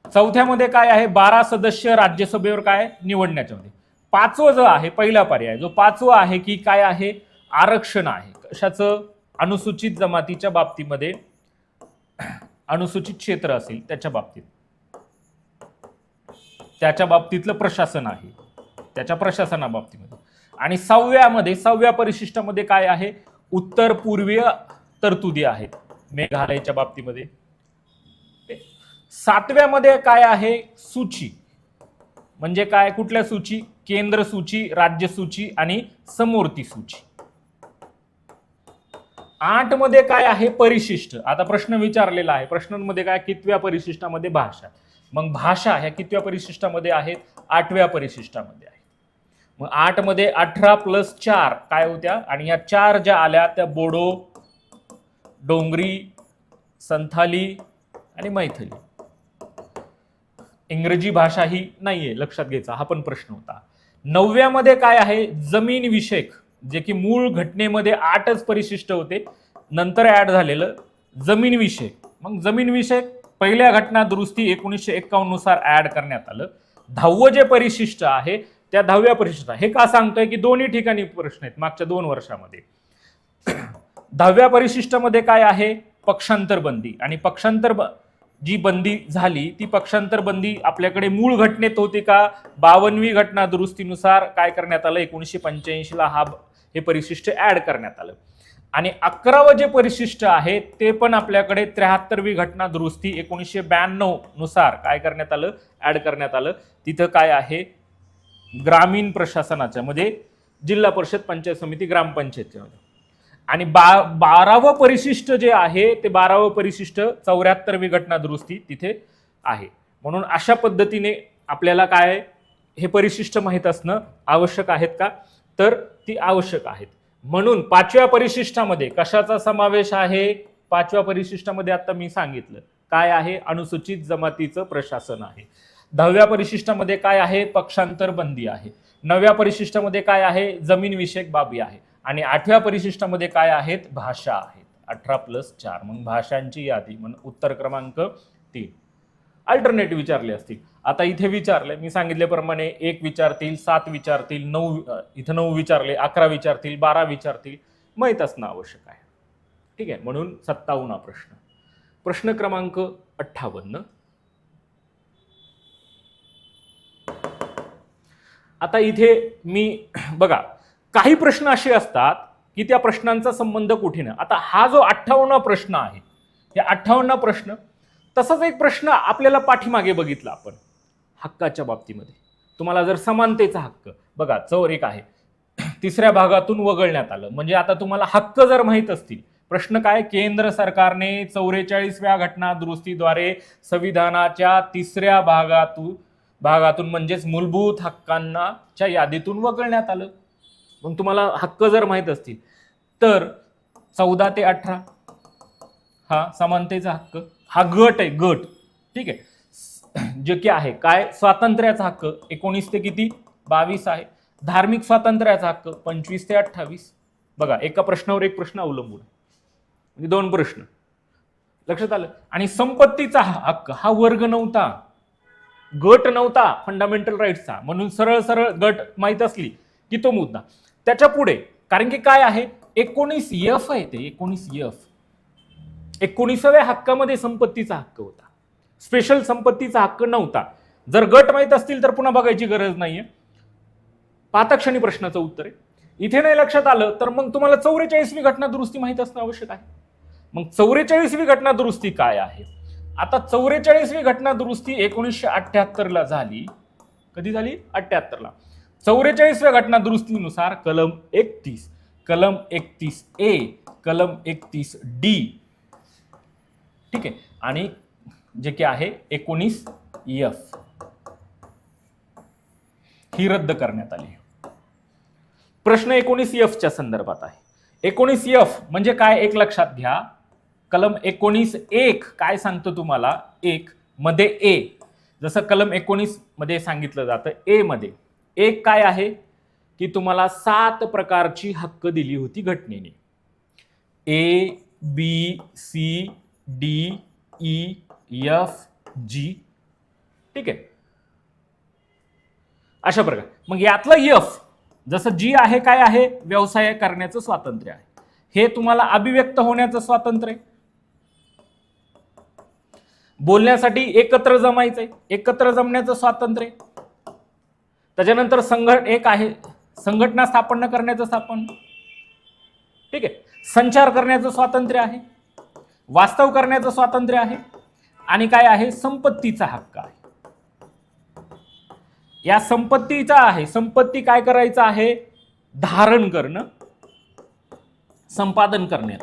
चौथ्यामध्ये काय आहे? 12 सदस्य राज्यसभेवर काय निवडण्याच्या मध्ये. पाचवं जो आहे, पहिला पर्याय जो पाचवा आहे की काय आहे? आरक्षण आहे. कशाचं? अनुसूचित जमातीच्या बाबतीमध्ये, अनुसूचित क्षेत्र असेल त्याच्या बाबतीत, त्याच्या बाबतीतलं प्रशासन आहे, त्याच्या प्रशासनाबाबतीमध्ये. आणि सहाव्या परिशिष्टामध्ये काय आहे? उत्तर पूर्वीय तरतुदी आहेत मेघालयच्या बाबतीमध्ये. सातव्यामध्ये काय आहे? सूची. म्हणजे काय? कुठल्या सूची? केंद्र सूची, राज्य सूची आणि समवर्ती सूची. 8 मध्ये काय आहे? परिशिष्ट. आता प्रश्न विचारलेला आहे, प्रश्नांमध्ये काय? कितव्या परिशिष्टामध्ये? भाषा. मग भाषा ह्या कितव्या परिशिष्टामध्ये आहेत? 8व्या परिशिष्टामध्ये आहे. मग 8 मध्ये 18 + 4 काय होत्या? आणि या 4 ज्या आल्या त्या बोडो, डोंगरी, संथाली आणि मैथिली. इंग्रजी भाषा ही नाहीये, लक्षात घ्यायचा, हा पण प्रश्न होता. 9व्या मध्ये काय आहे? जमीन विषयक, जे की मूळ घटनेमध्ये 8च परिशिष्ट होते, नंतर ऍड झालेलं जमीन विषयक. मग जमीन विषयक पहिल्या घटना दुरुस्ती 1951 नुसार ऍड करण्यात आलं. 10वं जे परिशिष्ट आहे त्या 10व्या परिशिष्ट, हे का सांगतोय की दोन्ही ठिकाणी प्रश्न आहेत मागच्या 2 वर्षामध्ये. 10व्या परिशिष्टामध्ये काय आहे? पक्षांतर बंदी. आणि पक्षांतर जी बंदी झाली ती पक्षांतर बंदी आपल्याकडे मूळ घटनेत होती का? 52वी घटना दुरुस्तीनुसार काय करण्यात आलं? 1985 ला हे परिशिष्ट ऍड करण्यात आलं. आणि 11वं जे परिशिष्ट आहे ते पण आपल्याकडे 73वी घटना दुरुस्ती 1992 नुसार काय करण्यात आलं? ऍड करण्यात आलं. तिथं काय आहे? ग्रामीण प्रशासनाच्या मध्ये जिल्हा परिषद, पंचायत समिती, ग्रामपंचायतच्या मध्ये. आणि 12वं परिशिष्ट जे आहे ते 12वं परिशिष्ट 74वी घटना दुरुस्ती तिथे आहे. म्हणून अशा पद्धतीने आपल्याला काय हे परिशिष्ट माहित असणं आवश्यक आहेत का? तर ती आवश्यक आहेत. म्हणून 5व्या परिशिष्टामध्ये कशाचा समावेश आहे? 5व्या परिशिष्टामध्ये आता मी सांगितलं काय आहे? अनुसूचित जमातीचं प्रशासन आहे. 10व्या परिशिष्टामध्ये काय आहे? पक्षांतर बंदी आहे. 9व्या परिशिष्टामध्ये काय आहे? जमीन विषयक बाबी आहे. आणि 8व्या परिशिष्टामध्ये काय आहेत? भाषा आहेत. 18 + 4. मग भाषांची यादी, म्हणून उत्तर क्रमांक 3. अल्टरनेटिव्ह विचारले असतील. आता इथे विचारले, मी सांगितल्याप्रमाणे 1 विचारतील, 7 विचारतील, 9 इथं 9 विचारले, 11 विचारतील, 12 विचारतील, माहित असणं आवश्यक आहे. ठीक आहे. म्हणून 57 प्रश्न. प्रश्न क्रमांक 58. आता इथे मी बघा, काही प्रश्न असे असतात की त्या प्रश्नांचा संबंध कुठे नाही. आता हा जो 58 प्रश्न आहे, या 58 प्रश्न, तसाच एक प्रश्न आपल्याला पाठीमागे बघितला आपण हक्काच्या बाबतीमध्ये. तुम्हाला जर समानतेचा हक्क बघा, चौर एक आहे, 3ऱ्या भागातून वगळण्यात आलं. म्हणजे आता तुम्हाला हक्क जर माहित असतील, प्रश्न काय? केंद्र सरकारने 44व्या घटना दुरुस्तीद्वारे संविधानाच्या 3ऱ्या भागातून म्हणजेच मूलभूत हक्कांच्या यादीतून वगळण्यात आलं. मग तुम्हाला हक्क जर माहित असतील तर 14 ते 18 हा समानतेचा हक्क, हा गट आहे, गट. ठीक आहे. जे की आहे काय? स्वातंत्र्याचा हक्क 19 ते किती? 22 आहे. धार्मिक स्वातंत्र्याचा हक्क 25 ते 28. बघा, एका प्रश्नावर एक प्रश्न अवलंबून, म्हणजे 2 प्रश्न. लक्षात आलं? आणि संपत्तीचा हक्क हा वर्ग नव्हता, गट नव्हता फंडामेंटल राईट्सचा, म्हणून सरळ सरळ गट माहित असली की तो मुद्दा. त्याच्या पुढे कारण की काय आहे? 19F आहे ते. 19F 19व्या हक्कामध्ये संपत्तीचा हक्क होता, स्पेशल संपत्तीचा हक्क नव्हता. जर गट माहित असतील तर पुन्हा बघायची गरज नाहीये, पातक्षणी प्रश्नाचं उत्तर आहे. इथे नाही लक्षात आलं तर मग तुम्हाला 44वी घटना दुरुस्ती माहित असणं आवश्यक आहे. मग 44वी घटना दुरुस्ती काय आहे? आता 44वी घटना दुरुस्ती 1978 ला झाली. कधी झाली? 78 ला. 44व्या घटना दुरुस्तीनुसार कलम 31, कलम 31A, कलम 31D, ठीक आहे, आणि जे की आहे 19F, ही रद्द करण्यात आली. प्रश्न 19F च्या संदर्भात आहे. 19F म्हणजे काय एक लक्षात घ्या. कलम 19(1) काय सांगतो तुम्हाला, 1 मध्ये ए, जसं कलम 19 मध्ये सांगितलं जातं, ए मध्ये 1 काय आहे की तुम्हाला 7 प्रकारची हक्क दिली होती घटनेने. A, B, C, D, E, F, G. ठीक आहे, अशा प्रकारे. मग यातलं F, जसं G आहे काय आहे, व्यवसाय करण्याचं स्वातंत्र्य आहे. हे तुम्हाला अभिव्यक्त होण्याचं स्वातंत्र्य आहे, बोलण्यासाठी एकत्र जमायचंय, एकत्र जमण्याचं स्वातंत्र्य. त्याच्यानंतर एक आहे संघटना स्थापन करण्याचं ठीक आहे, संचार करण्याचं स्वातंत्र्य आहे, वास्तव करण्याचं स्वातंत्र्य आहे, आणि काय आहे, संपत्तीचा हक्क आहे. या संपत्तीचा आहे, संपत्ती काय करायचं आहे, धारण करणं, संपादन करणे,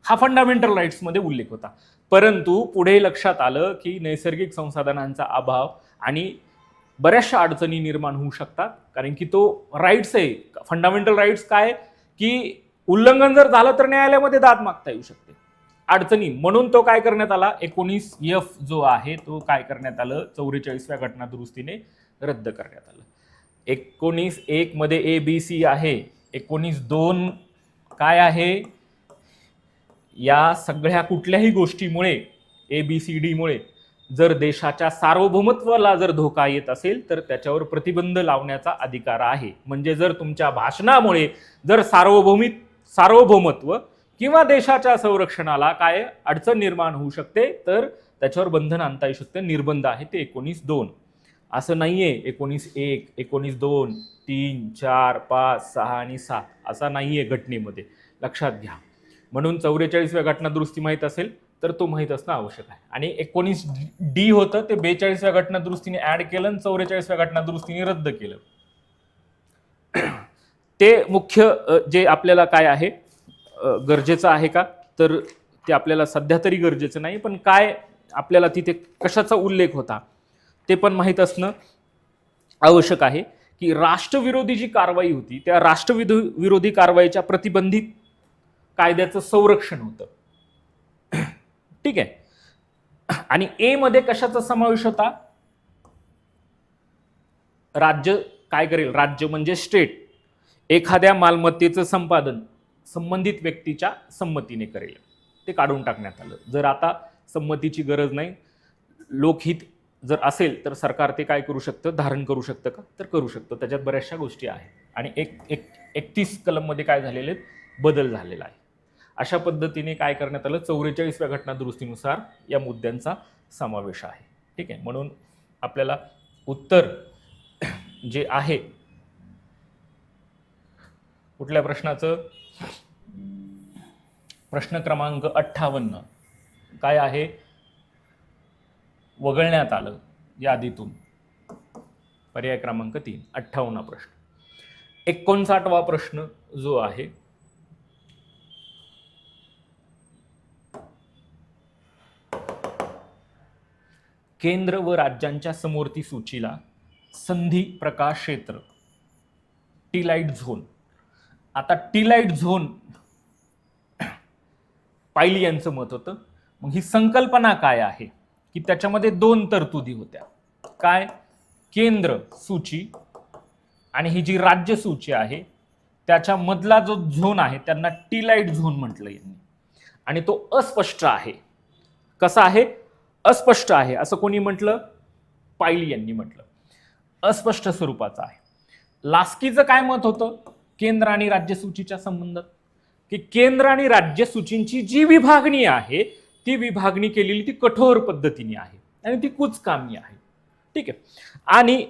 हा फंडामेंटल राईट्स मध्ये उल्लेख होता. परंतु पुढे लक्षात आलं की नैसर्गिक संसाधनांचा अभाव आणि बऱ्याचशा अडचणी निर्माण होऊ शकतात, कारण की तो राईट्स आहे, फंडामेंटल राईट्स काय की उल्लंघन जर झालं तर न्यायालयामध्ये दाद मागता येऊ शकते, अडचणी. म्हणून तो काय करण्यात आला, 19F जो आहे तो काय करण्यात आलं, 44व्या घटना दुरुस्तीने रद्द करण्यात आलं. 19(1) मध्ये ABC आहे, 19(2) काय आहे, या सगळ्या कुठल्याही गोष्टीमुळे ABCD मुळे जर देशाच्या सार्वभौमत्वाला जर धोका येत असेल तर त्याच्यावर प्रतिबंध लावण्याचा अधिकार आहे. म्हणजे जर तुमच्या भाषणामुळे जर सार्वभौमत्व किंवा देशाच्या संरक्षणाला काय अडचण निर्माण होऊ शकते तर त्याच्यावर बंधन आणता येऊ शकते, निर्बंध आहे ते 19(2). असं नाहीये 19(1), 19(2), 3, 4, 5, 6 आणि 7 असा नाहीये घटनेमध्ये, लक्षात घ्या. म्हणून 44व्या घटना दुरुस्ती माहित असेल तर तो माहित असणं आवश्यक आहे. आणि 19D होतं ते 42व्या घटना दुरुस्तीने ऍड केलं आणि 44व्या घटना दुरुस्तीने रद्द केलं. ते मुख्य जे आपल्याला काय आहे गरजेचं आहे का, तर ते आपल्याला सध्या तरी गरजेचं नाही, पण काय आपल्याला तिथे कशाचा उल्लेख होता ते पण माहित असणं आवश्यक आहे. की राष्ट्रविरोधी जी कारवाई होती त्या राष्ट्रविरोधी कारवाईच्या प्रतिबंधित कायद्याचं संरक्षण होतं. ठीक आहे. आणि ए मध्ये कशाचा समावेश होता, राज्य काय करेल, राज्य म्हणजे स्टेट एखाद्या मालमत्तेचं संपादन संबंधित व्यक्तीच्या संमतीने करेल, ते काढून टाकण्यात आलं. जर आता संमतीची गरज नाही, लोकहित जर असेल तर सरकार ते काय करू शकतं, धारण करू शकतं का, तर करू शकतं. त्याच्यात बऱ्याचशा गोष्टी आहेत. आणि 31 कलम मध्ये काय झालेले बदल झालेला आहे. अशा पद्धतीने काय करण्यात आलं, 44व्या घटना दुरुस्तीनुसार या मुद्द्यांचा समावेश आहे. ठीक आहे. म्हणून आपल्याला उत्तर जे आहे कुठल्या प्रश्नाचं, प्रश्न क्रमांक 58 काय आहे, वगळण्यात आलं यादीतून, पर्याय क्रमांक 3, 58 प्रश्न. 59वा प्रश्न जो आहे, केंद्र व राज्यांच्या समवर्ती सूचीला संधी प्रकाश क्षेत्र टी-लाईट झोन. आता टी-लाईट झोन पायली यांचं मत होतं. मग ही संकल्पना काय आहे की त्याच्यामध्ये 2 तरतुदी होत्या. काय, केंद्र सूची आणि ही जी राज्य सूची आहे त्याच्या मधला जो झोन आहे त्यांना टी-लाईट झोन म्हटलं यांनी. आणि तो अस्पष्ट आहे. कसा आहे, अस्पष्ट आहे असं कोणी म्हटलं, पायली यांनी म्हटलं. अस्पष्ट स्वरूपाचा आहे. लास्कीचं काय मत होतं केंद्र आणि राज्य सूचीच्या संबंधात, की केंद्र आणि राज्य सूचींची जी विभागणी आहे ती विभागणी केलेली ती कठोर पद्धतीने आहे आणि ती कुचकामी आहे. ठीक आहे. आणि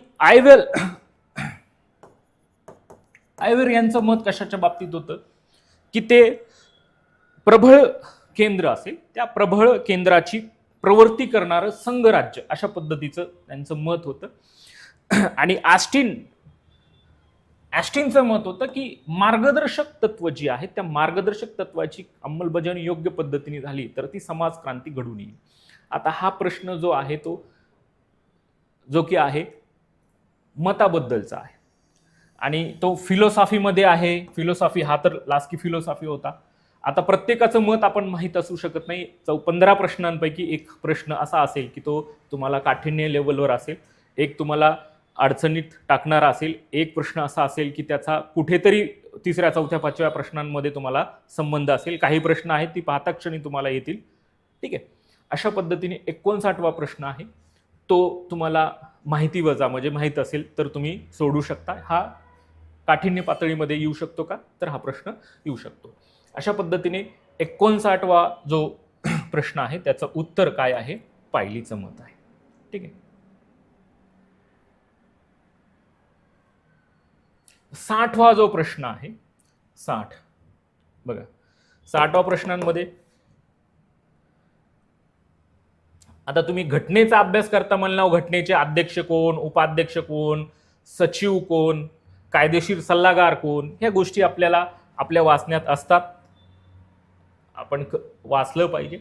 आयवेर यांचं मत कशाच्या बाबतीत होतं की ते प्रबळ केंद्र असेल त्या प्रबळ केंद्राची प्रवृत्ती करणारं संघराज्य अशा पद्धतीचं त्यांचं मत होतं. आणि ॲस्टिनचं मत होतं की मार्गदर्शक तत्व जी आहेत त्या मार्गदर्शक तत्वाची अंमलबजावणी योग्य पद्धतीने झाली तर ती समाज क्रांती घडून येईल. आता हा प्रश्न जो आहे तो जो की आहे मताबद्दलचा आहे आणि तो फिलॉसॉफीमध्ये आहे. फिलॉसॉफी हा तर लास्की फिलॉसॉफी होता. आता प्रत्येकाचं मत आपण माहीत असू शकत नाही. 15 प्रश्नांपैकी एक प्रश्न असा असेल की तो तुम्हाला काठिण्य लेवलवर असेल, एक तुम्हाला अडचणीत टाकणारा असेल, एक प्रश्न असा असेल की त्याचा कुठेतरी 3ऱ्या 4थ्या 5व्या प्रश्नांमध्ये तुम्हाला संबंध असेल. काही प्रश्न आहेत ती पाहता क्षणी तुम्हाला येतील. ठीक आहे. अशा पद्धतीने 59वा प्रश्न आहे तो तुम्हाला माहिती वजा म्हणजे माहीत असेल तर तुम्ही सोडू शकता. हा काठिण्य पातळीमध्ये येऊ शकतो का, तर हा प्रश्न येऊ शकतो. अशा पद्धतीने 59वा जो प्रश्न आहे त्याचं उत्तर काय आहे, पायलीचं मत आहे. ठीक आहे. 60वा जो प्रश्न आहे 60 बघा 60वा प्रश्नांमध्ये आता तुम्ही घटनेचा अभ्यास करता म्हणल्यावर घटनेचे अध्यक्ष कोण, उपाध्यक्ष कोण, सचिव कोण, कायदेशीर सल्लागार कोण, ह्या गोष्टी आपल्याला आपल्या वाचण्यात असतात. आपण वाचलं पाहिजे.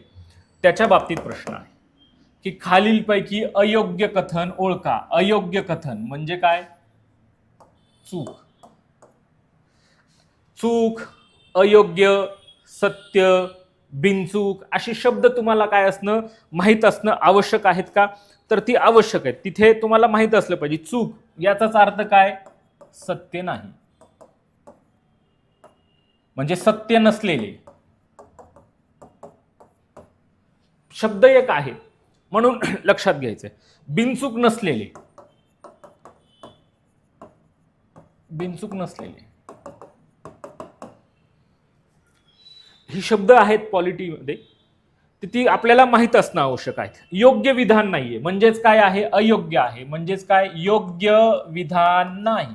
त्याच्या बाबतीत प्रश्न आहे की खालीलपैकी अयोग्य कथन ओळखा. अयोग्य कथन म्हणजे काय, चूक. चूक, अयोग्य, सत्य, बिनचूक अशी शब्द तुम्हाला काय असणं माहीत असणं आवश्यक आहेत का, तर ती आवश्यक आहेत. तिथे तुम्हाला माहीत असलं पाहिजे. चूक याचाच अर्थ काय, सत्य नाही म्हणजे सत्य नसलेले. शब्द एक आहे म्हणून लक्षात घ्यायचंय. बिनचूक नसलेले, बिनचूक नसलेले ही शब्द आहेत पॉलिटीमध्ये, ती आपल्याला माहित असणं आवश्यक आहे. योग्य विधान नाहीये म्हणजेच काय आहे, अयोग्य आहे म्हणजेच काय, योग्य विधान नाही.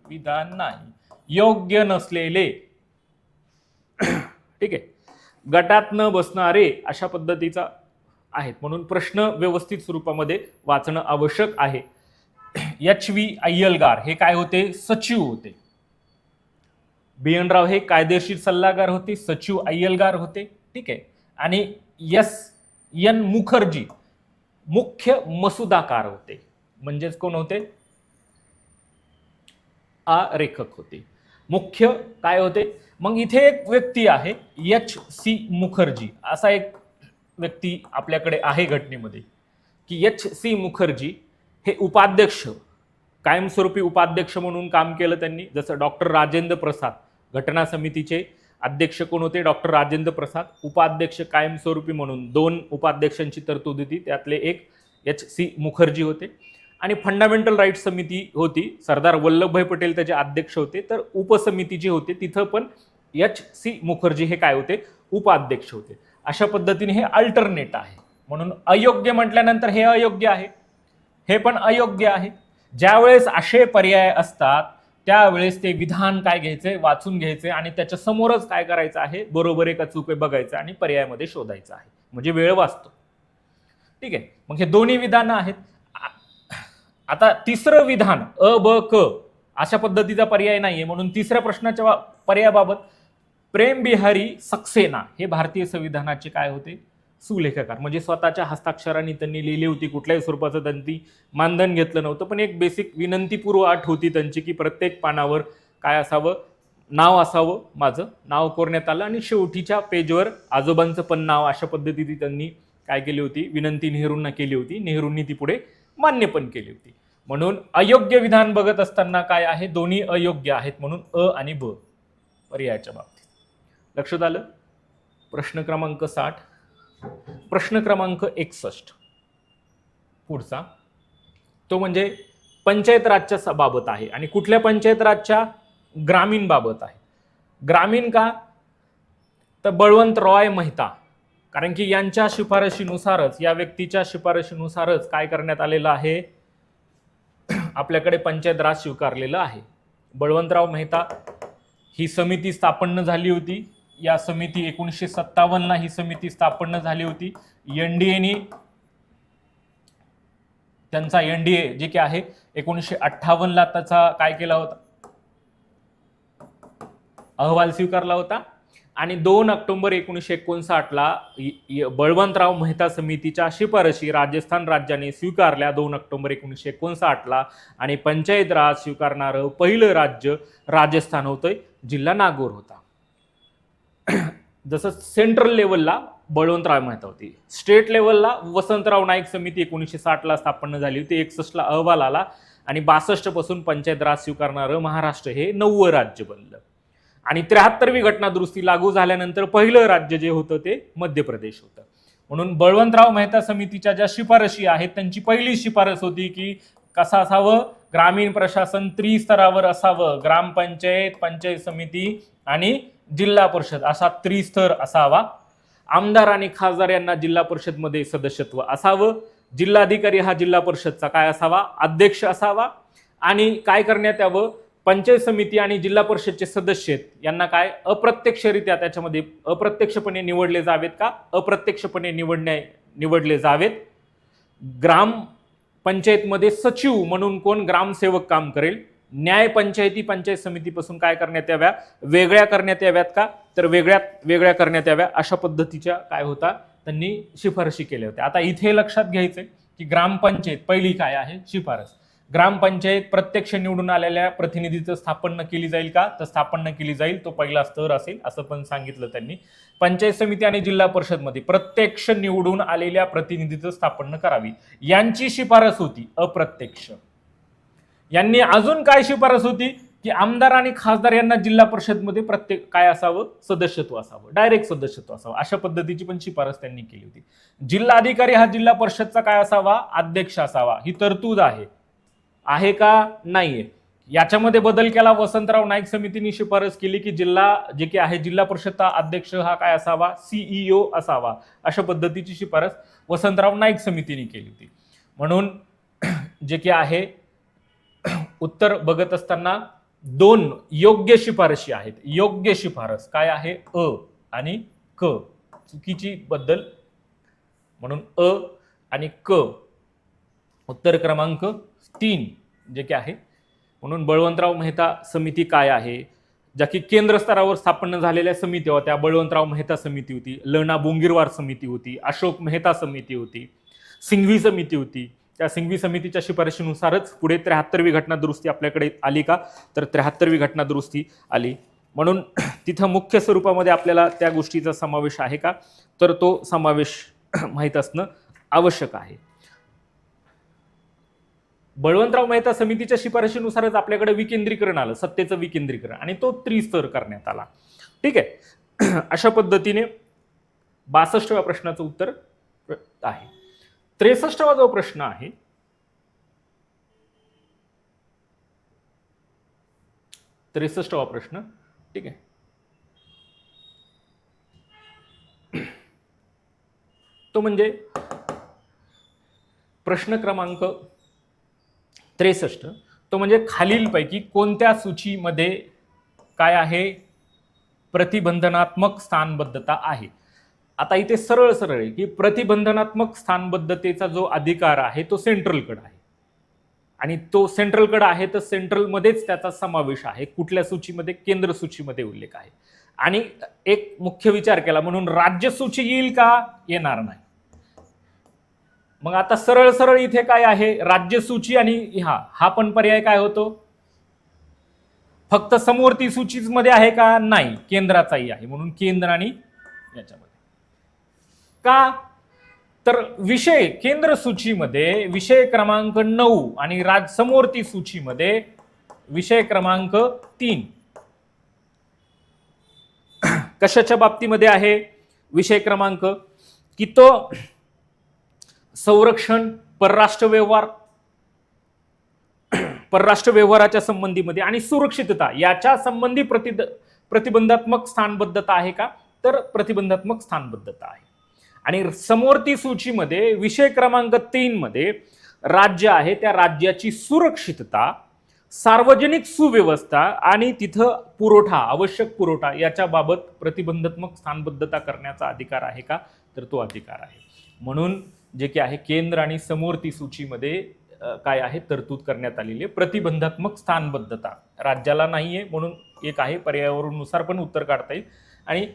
विधान नाही, योग्य नसलेले. ठीक आहे. गटात न बसणारे अशा पद्धतीचा आहेत म्हणून प्रश्न व्यवस्थित स्वरूपामध्ये वाचणं आवश्यक आहे. एच.व्ही. अय्यलगार हे काय होते, सचिव होते. बी.एन. राव हे कायदेशीर सल्लागार होते, सचिव अय्यलगार होते. ठीक आहे. आणि एस.एन. मुखर्जी मुख्य मसुदाकार होते म्हणजेच कोण होते, लेखक होते. मुख्य काय होते. मग इथे एक व्यक्ती आहे एच.सी. मुखर्जी असा एक व्यक्ती आपल्याकडे आहे घटनेमध्ये की एच.सी. मुखर्जी हे उपाध्यक्ष, कायमस्वरूपी उपाध्यक्ष म्हणून काम केलं त्यांनी. जसं डॉक्टर राजेंद्र प्रसाद घटना समितीचे अध्यक्ष कोण होते, डॉक्टर राजेंद्र प्रसाद. उपाध्यक्ष कायमस्वरूपी म्हणून 2 उपाध्यक्षांची तरतूद होती, त्यातले एक एच.सी. मुखर्जी होते. आणि फंडामेंटल राईट्स समिती होती, सरदार वल्लभभाई पटेल त्याचे अध्यक्ष होते. तर उपसमिती जी होती तिथं पण एच.सी. मुखर्जी हे काय होते, उपाध्यक्ष होते. अशा पद्धतीने हे अल्टरनेट आहे. म्हणून अयोग्य म्हटल्यानंतर हे अयोग्य आहे, हे पण अयोग्य आहे. ज्यावेळेस असे पर्याय असतात त्यावेळेस ते विधान काय घ्यायचे, वाचून घ्यायचे आणि त्याच्या समोरच काय करायचं आहे, बरोबर आहे का चूक आहे बघायचं आणि पर्यायामध्ये शोधायचं आहे, म्हणजे वेळ वाचतो. ठीक आहे. मग हे दोन्ही विधानं आहेत. आता तिसरं विधान अ ब क अशा पद्धतीचा पर्याय नाहीये म्हणून तिसऱ्या प्रश्नाच्या पर्यायाबाबत प्रेम बिहारी सक्सेना हे भारतीय संविधानाचे काय होते, सुलेखकार. म्हणजे स्वतःच्या हस्ताक्षरांनी त्यांनी लिहिली होती. कुठल्याही स्वरूपाचं त्यांनी मानधन घेतलं नव्हतं, पण एक बेसिक विनंतीपूर्व अट होती त्यांची की प्रत्येक पानावर काय असावं, नाव असावं. माझं नाव कोरण्यात आलं आणि शेवटीच्या पेजवर आजोबांचं पण नाव. अशा पद्धतीने त्यांनी काय केली होती, विनंती नेहरूंना केली होती. नेहरूंनी ती पुढे मान्य पण केली होती. म्हणून अयोग्य विधान बघत असताना काय आहे, दोन्ही अयोग्य आहेत म्हणून अ आणि ब पर्यायाच्या बाबतीत. लक्षात आलं. प्रश्न क्रमांक 60. प्रश्न क्रमांक 61 पुढचा तो म्हणजे पंचायत राजच्या बाबत आहे. आणि कुठल्या पंचायत राजच्या, ग्रामीण बाबत आहे. ग्रामीण का, तर बळवंत रॉय मेहता, कारण की यांच्या शिफारशीनुसारच, या व्यक्तीच्या शिफारशीनुसारच काय करण्यात आलेलं आहे, आपल्याकडे पंचायत राज स्वीकारलेलं आहे. बळवंतराव मेहता ही समिती स्थापन झाली होती. या समिती 1957ला ही समिती स्थापन झाली होती. एनडीएने त्यांचा एनडीए जे की आहे 1958ला त्याचा काय केला होता, अहवाल स्वीकारला होता. आणि 2 ऑक्टोबर 1959ला बळवंतराव मेहता समितीच्या शिफारशी राजस्थान राज्याने स्वीकारल्या 2 ऑक्टोबर 1959ला आणि पंचायत राज स्वीकारणारं पहिलं राज्य राजस्थान होतं, जिल्हा नागौर होता. जसं सेंट्रल लेवलला बळवंतराव मेहता होती, स्टेट लेवलला वसंतराव नाईक समिती 1960ला स्थापन झाली होती, 61ला अहवाल आला आणि 62 पासून पंचायत राज स्वीकारणारं महाराष्ट्र हे 9वं राज्य बनलं. आणि 73वी घटना दुरुस्ती लागू झाल्यानंतर पहिलं राज्य जे होतं ते मध्य प्रदेश होतं. म्हणून बळवंतराव मेहता समितीच्या ज्या शिफारशी आहेत त्यांची पहिली शिफारस होती की कसं असावं, ग्रामीण प्रशासन त्रिस्तरावर असावं, ग्रामपंचायत, पंचायत समिती आणि जिल्हा परिषद असा त्रिस्तर असावा. आमदार आणि खासदार यांना जिल्हा परिषदमध्ये सदस्यत्व असावं. जिल्हाधिकारी हा जिल्हा परिषदचा काय असावा, अध्यक्ष असावा. आणि काय करण्यात यावं, पंचायत समिती आणि जिल्हा परिषदचे सदस्य यांना काय अप्रत्यक्षरित्या त्याच्यामध्ये अप्रत्यक्षपणे निवडले जावेत का, अप्रत्यक्षपणे निवडले जावेत. ग्राम पंचायतमध्ये सचिव म्हणून कोण ग्रामसेवक काम करेल. न्याय पंचायती पंचायत समितीपासून काय करण्यात याव्या, वेगळ्या करण्यात याव्यात का, तर वेगळ्या करण्यात याव्या. अशा पद्धतीच्या काय होता त्यांनी शिफारशी केल्या होत्या. आता इथे लक्षात घ्यायचंय की ग्रामपंचायत पहिली काय आहे शिफारस, ग्रामपंचायत प्रत्यक्ष निवडून आलेल्या प्रतिनिधीचं स्थापन केली जाईल का, तर स्थापन केली जाईल, तो पहिला स्तर असेल असं पण सांगितलं त्यांनी. पंचायत समिती आणि जिल्हा परिषद मध्ये प्रत्यक्ष निवडून आलेल्या प्रतिनिधीचं स्थापन करावी, यांची शिफारस होती अप्रत्यक्ष. यांनी अजून काय शिफारस होती की आमदार आणि खासदार यांना जिल्हा परिषदमध्ये प्रत्येक काय असावं, सदस्यत्व असावं, डायरेक्ट सदस्यत्व असावं. अशा पद्धतीची पण शिफारस त्यांनी केली होती. जिल्हाधिकारी हा जिल्हा परिषदचा काय असावा, अध्यक्ष असावा. ही तरतूद आहे का, नाहीये. याच्यामध्ये बदल केला. वसंतराव नाईक समितीने शिफारस केली की जे की आहे जिल्हा परिषदचा अध्यक्ष हा काय असावा, सीईओ असावा. अशा पद्धतीची शिफारस वसंतराव नाईक समितीने केली होती. म्हणून जे की आहे उत्तर बघत असताना 2 योग्य शिफारशी आहेत. योग्य शिफारस काय आहे, अ आणि क. चुकीची बद्दल म्हणून अ आणि क. उत्तर क्रमांक 3 जे की आहे. म्हणून बळवंतराव मेहता समिती काय आहे, ज्या की केंद्र स्तरावर स्थापन झालेल्या समिती होत्या. बळवंतराव मेहता समिती होती, लना बोंगीरवार समिती होती, अशोक मेहता समिती होती, सिंघवी समिती होती. त्या सिंघवी समितीच्या शिफारशीनुसारच पुढे 73वी घटना दुरुस्ती आपल्याकडे आली का, तर 73वी घटना दुरुस्ती आली. म्हणून तिथं मुख्य स्वरूपामध्ये आपल्याला त्या गोष्टीचा समावेश आहे का, तर तो समावेश माहीत असणं आवश्यक आहे. बळवंतराव मेहता समितीच्या शिफारशीनुसारच आपल्याकडे विकेंद्रीकरण आलं, सत्तेचं विकेंद्रीकरण, आणि तो त्रिस्तर करण्यात आला. ठीक आहे. अशा पद्धतीने 62व्या प्रश्नाचं उत्तर आहे. 63वा जो प्रश्न आहे, प्रश्न, ठीक आहे, तो म्हणजे प्रश्न क्रमांक 63. तो म्हणजे खालीलपैकी कोणत्या सूचीमध्ये काय आहे, प्रतिबंधनात्मक स्थानबद्धता आहे. आता इथे सरळ आहे की प्रतिबंधनात्मक स्थानबद्धतेचा जो अधिकार आहे तो सेंट्रलकडे आहे, आणि तो सेंट्रलकडे आहे तर सेंट्रलमध्येच त्याचा समावेश आहे. कुठल्या सूचीमध्ये, केंद्र सूचीमध्ये उल्लेख आहे. आणि एक मुख्य विचार केला म्हणून राज्य सूची येईल का, येणार नाही. मग आता सरळ इथे काय आहे, राज्य सूची आणि हा पण पर्याय काय होतो, फक्त समवर्ती सूचीमध्ये आहे का, नाही, केंद्राचाही आहे. म्हणून केंद्र आणि याच्यामध्ये का, तर विषय केंद्र सूचीमध्ये विषय क्रमांक 9 आणि समवर्ती सूचीमध्ये विषय क्रमांक 3 कशाच्या बाबतीमध्ये आहे, विषय क्रमांक की तो संरक्षण, परराष्ट्र व्यवहाराच्या संबंधीमध्ये आणि सुरक्षितता याच्या संबंधी प्रतिबंधात्मक स्थानबद्धता आहे का, तर प्रतिबंधात्मक स्थानबद्धता आहे. आणि समवर्ती सूचीमध्ये विषय क्रमांक 3 मध्ये राज्य आहे, त्या राज्याची सुरक्षितता, सार्वजनिक सुव्यवस्था आणि तिथं पुरवठा, आवश्यक पुरवठा याच्या बाबत प्रतिबंधात्मक स्थानबद्धता करण्याचा अधिकार आहे का, तर तो अधिकार आहे. म्हणून जे की आहे केंद्र आणि समवर्ती सूचीमध्ये काय आहे, तरतूद करण्यात आलेली आहे. प्रतिबंधात्मक स्थानबद्धता राज्याला नाहीये, म्हणून एक आहे, पर्यायावरूनुसार पण उत्तर काढता येईल. आणि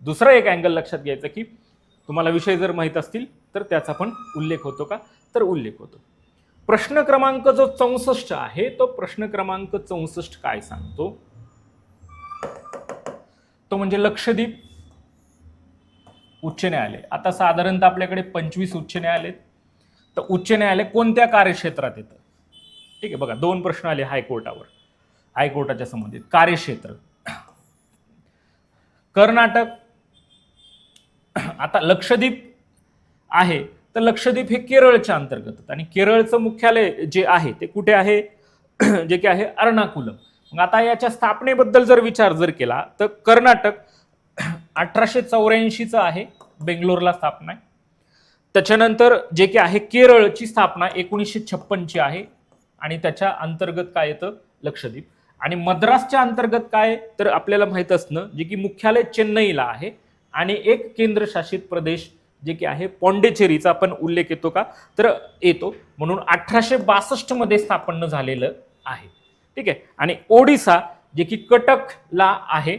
दुसरा एक अँगल लक्षात घ्यायचा की तुम्हाला विषय जर माहीत असतील तर त्याचा पण उल्लेख होतो का, तर उल्लेख होतो. प्रश्न क्रमांक जो 64 आहे तो प्रश्न क्रमांक 64 काय सांगतो, तो म्हणजे लक्षद्वीप उच्च न्यायालय. आता साधारणतः आपल्याकडे 25 उच्च न्यायालय, तर उच्च न्यायालय कोणत्या कार्यक्षेत्रात येतं? ठीक आहे, बघा 2 प्रश्न आले हायकोर्टावर, हायकोर्टाच्या संबंधित. कार्यक्षेत्र कर्नाटक. आता लक्षद्वीप आहे तर लक्षद्वीप हे केरळच्या अंतर्गत आणि केरळचं मुख्यालय जे आहे ते कुठे आहे, जे की आहे एर्नाकुलम. मग आता याच्या स्थापनेबद्दल जर विचार जर केला तर कर्नाटक 1884 आहे, बेंगलोरला स्थापना आहे. त्याच्यानंतर जे की आहे केरळची स्थापना 1956 आहे आणि त्याच्या अंतर्गत काय येतं, लक्षद्वीप. आणि मद्रासच्या अंतर्गत काय तर आपल्याला माहित असणं जे की मुख्यालय चेन्नईला आहे आणि एक केंद्रशासित प्रदेश जे की आहे पॉंडिचेरीचा पण उल्लेख येतो का, तर येतो. म्हणून 1862 मध्ये स्थापन झालेलं आहे. ठीक आहे. आणि ओडिसा जे की कटकला आहे,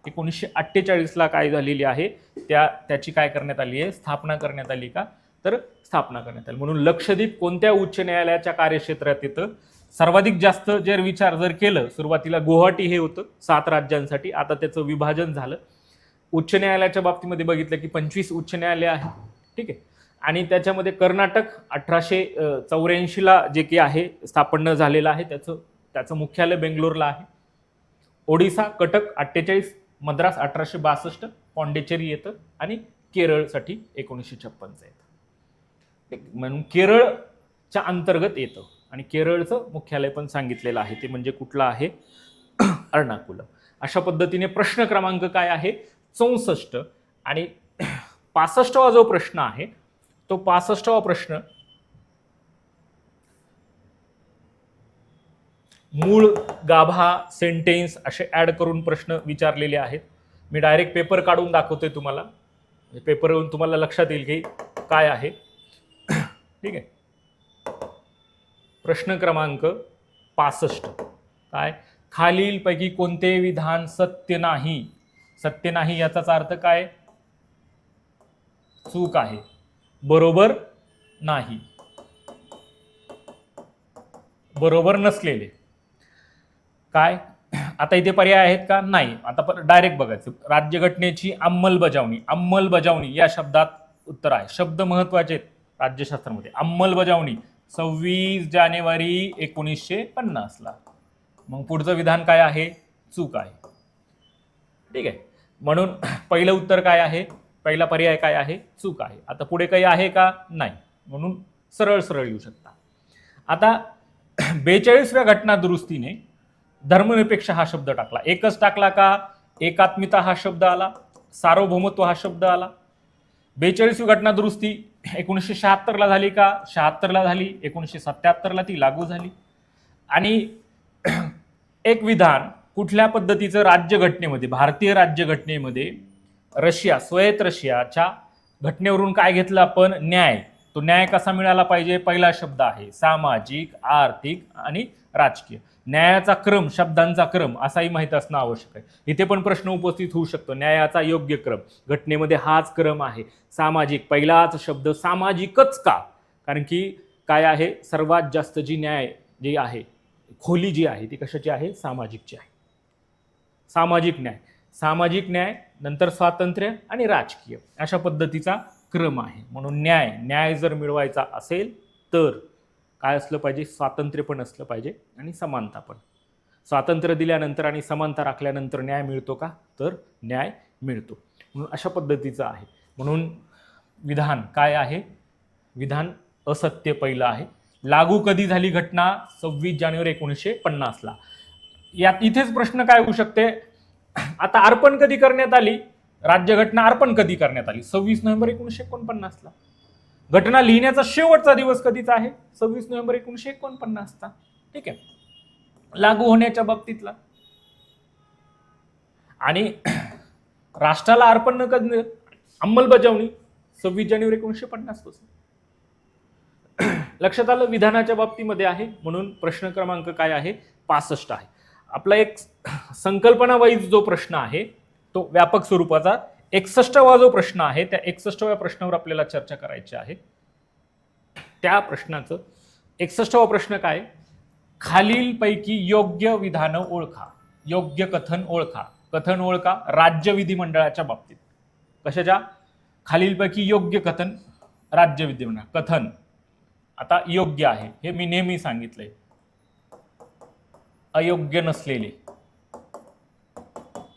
1948 ला काय झालेली आहे, त्याची काय करण्यात आली आहे, स्थापना करण्यात आली का, तर स्थापना करण्यात आली. म्हणून लक्षद्वीप कोणत्या उच्च न्यायालयाच्या कार्यक्षेत्रात येतं, सर्वाधिक जास्त जर विचार जर केलं, सुरुवातीला गुवाहाटी हे होतं 7 राज्यांसाठी, आता त्याचं विभाजन झालं. उच्च न्यायालयाच्या बाबतीमध्ये बघितलं की 25 उच्च न्यायालय आहे. ठीक आहे. आणि त्याच्यामध्ये कर्नाटक 1884 ला जे की आहे स्थापन झालेलं आहे, त्याचं मुख्यालय बेंगलोरला आहे. ओडिसा कटक 48, मद्रास 1862, पॉंडिचेरी येतं आणि केरळसाठी 1956 येतं. म्हणून केरळच्या अंतर्गत येतं आणि केरळचं मुख्यालय पण सांगितलेलं आहे, ते म्हणजे कुठलं आहे, एर्नाकुलम. अशा पद्धतीने प्रश्न क्रमांक काय आहे, 64. आणि 65वा जो प्रश्न आहे तो 65वा प्रश्न मूळ, गाभा, सेंटेन्स असे ऍड करून प्रश्न विचारलेले आहेत. मी डायरेक्ट पेपर काढून दाखवतोय तुम्हाला, पेपरवरून तुम्हाला लक्षात येईल की काय आहे. ठीक आहे. प्रश्न क्रमांक 65 काय, खालीलपैकी कोणते विधान सत्य नाही. सत्य नाही याचाच अर्थ काय, चूक आहे, बरोबर नाही, बरोबर नसलेले. काय आता इथे पर्याय आहेत का, नाही. आता डायरेक्ट बघायचं. राज्यघटनेची अंमलबजावणी, अंमलबजावणी या शब्दात उत्तर आहे. शब्द महत्वाचे आहेत राज्यशास्त्रामध्ये. अंमलबजावणी 26 जानेवारी 1950 ला. मग पुढचं विधान काय आहे, चूक आहे. ठीक आहे. म्हणून पहिलं उत्तर काय आहे, पहिला पर्याय काय आहे, चूक आहे. आता पुढे काही आहे का, नाही. म्हणून सरळ सरळ येऊ शकता. आता 42व्या घटना दुरुस्तीने धर्मनिरपेक्ष हा शब्द टाकला. एकच टाकला का, एकात्मिता हा शब्द आला, सार्वभौमत्व हा शब्द आला. 42वी घटना दुरुस्ती 1976 ला झाली का, 76 ला झाली, 1977 ला ती लागू झाली. आणि एक विधान कुठल्या पद्धतीचं, राज्यघटनेमध्ये, भारतीय राज्यघटनेमध्ये रशिया, स्वायत्त रशियाच्या घटनेवरून काय घेतलं आपण, न्याय. तो न्याय कसा मिळाला पाहिजे, पहिला शब्द आहे सामाजिक, आर्थिक आणि राजकीय. न्यायाचा क्रम, शब्दांचा क्रम असाही माहित असणं आवश्यक आहे. इथे पण प्रश्न उपस्थित होऊ शकतो, न्यायाचा योग्य क्रम, घटनेमध्ये हाच क्रम आहे. सामाजिक, पहिलाच शब्द सामाजिकच का, कारण की काय आहे, सर्वात जास्त जी न्याय जी आहे, खोली जी आहे ती कशाची आहे, सामाजिकची आहे. सामाजिक न्याय, सामाजिक न्याय, नंतर स्वातंत्र्य आणि राजकीय, अशा पद्धतीचा क्रम आहे. म्हणून न्याय जर मिळवायचा असेल तर काय असलं पाहिजे, स्वातंत्र्य पण असलं पाहिजे आणि समानता पण. स्वातंत्र्य दिल्यानंतर आणि समानता राखल्यानंतर न्याय मिळतो का, तर न्याय मिळतो. म्हणून अशा पद्धतीचं आहे. म्हणून विधान काय आहे, विधान असत्य पहिलं आहे. लागू कधी झाली घटना, 26 जानेवारी 1950 ला. यात इथेच प्रश्न काय होऊ शकते, आता अर्पण कधी करण्यात आली, राज्यघटना अर्पण कधी करण्यात आली, 26 नोव्हेंबर 1949 ला. घटना लिहिण्याचा शेवटचा दिवस कधीचा आहे, 26 नोव्हेंबर 1949 चा. ठीक आहे. लागू होण्याच्या बाबतीतला. आणि राष्ट्राला अर्पण न कधी, अंमलबजावणी 26 जानेवारी 1950 पासून. लक्षात आलं, विधानाच्या बाबतीमध्ये आहे. म्हणून प्रश्न क्रमांक काय आहे, 65 आहे. आपला एक संकल्पना वाईज जो प्रश्न आहे तो व्यापक स्वरूपाचा 61वा जो प्रश्न आहे त्या 61व्या प्रश्नावर आपल्याला चर्चा करायची आहे. त्या प्रश्नाचं 61वा प्रश्न काय, खालीलपैकी योग्य विधानं ओळखा, योग्य कथन ओळखा. कथन ओळखा राज्य विधिमंडळाच्या बाबतीत. कशाच्या? खालीलपैकी योग्य कथन राज्य विधिमंडळ. कथन आता योग्य आहे हे मी नेहमी सांगितलंय, अयोग्य नसलेले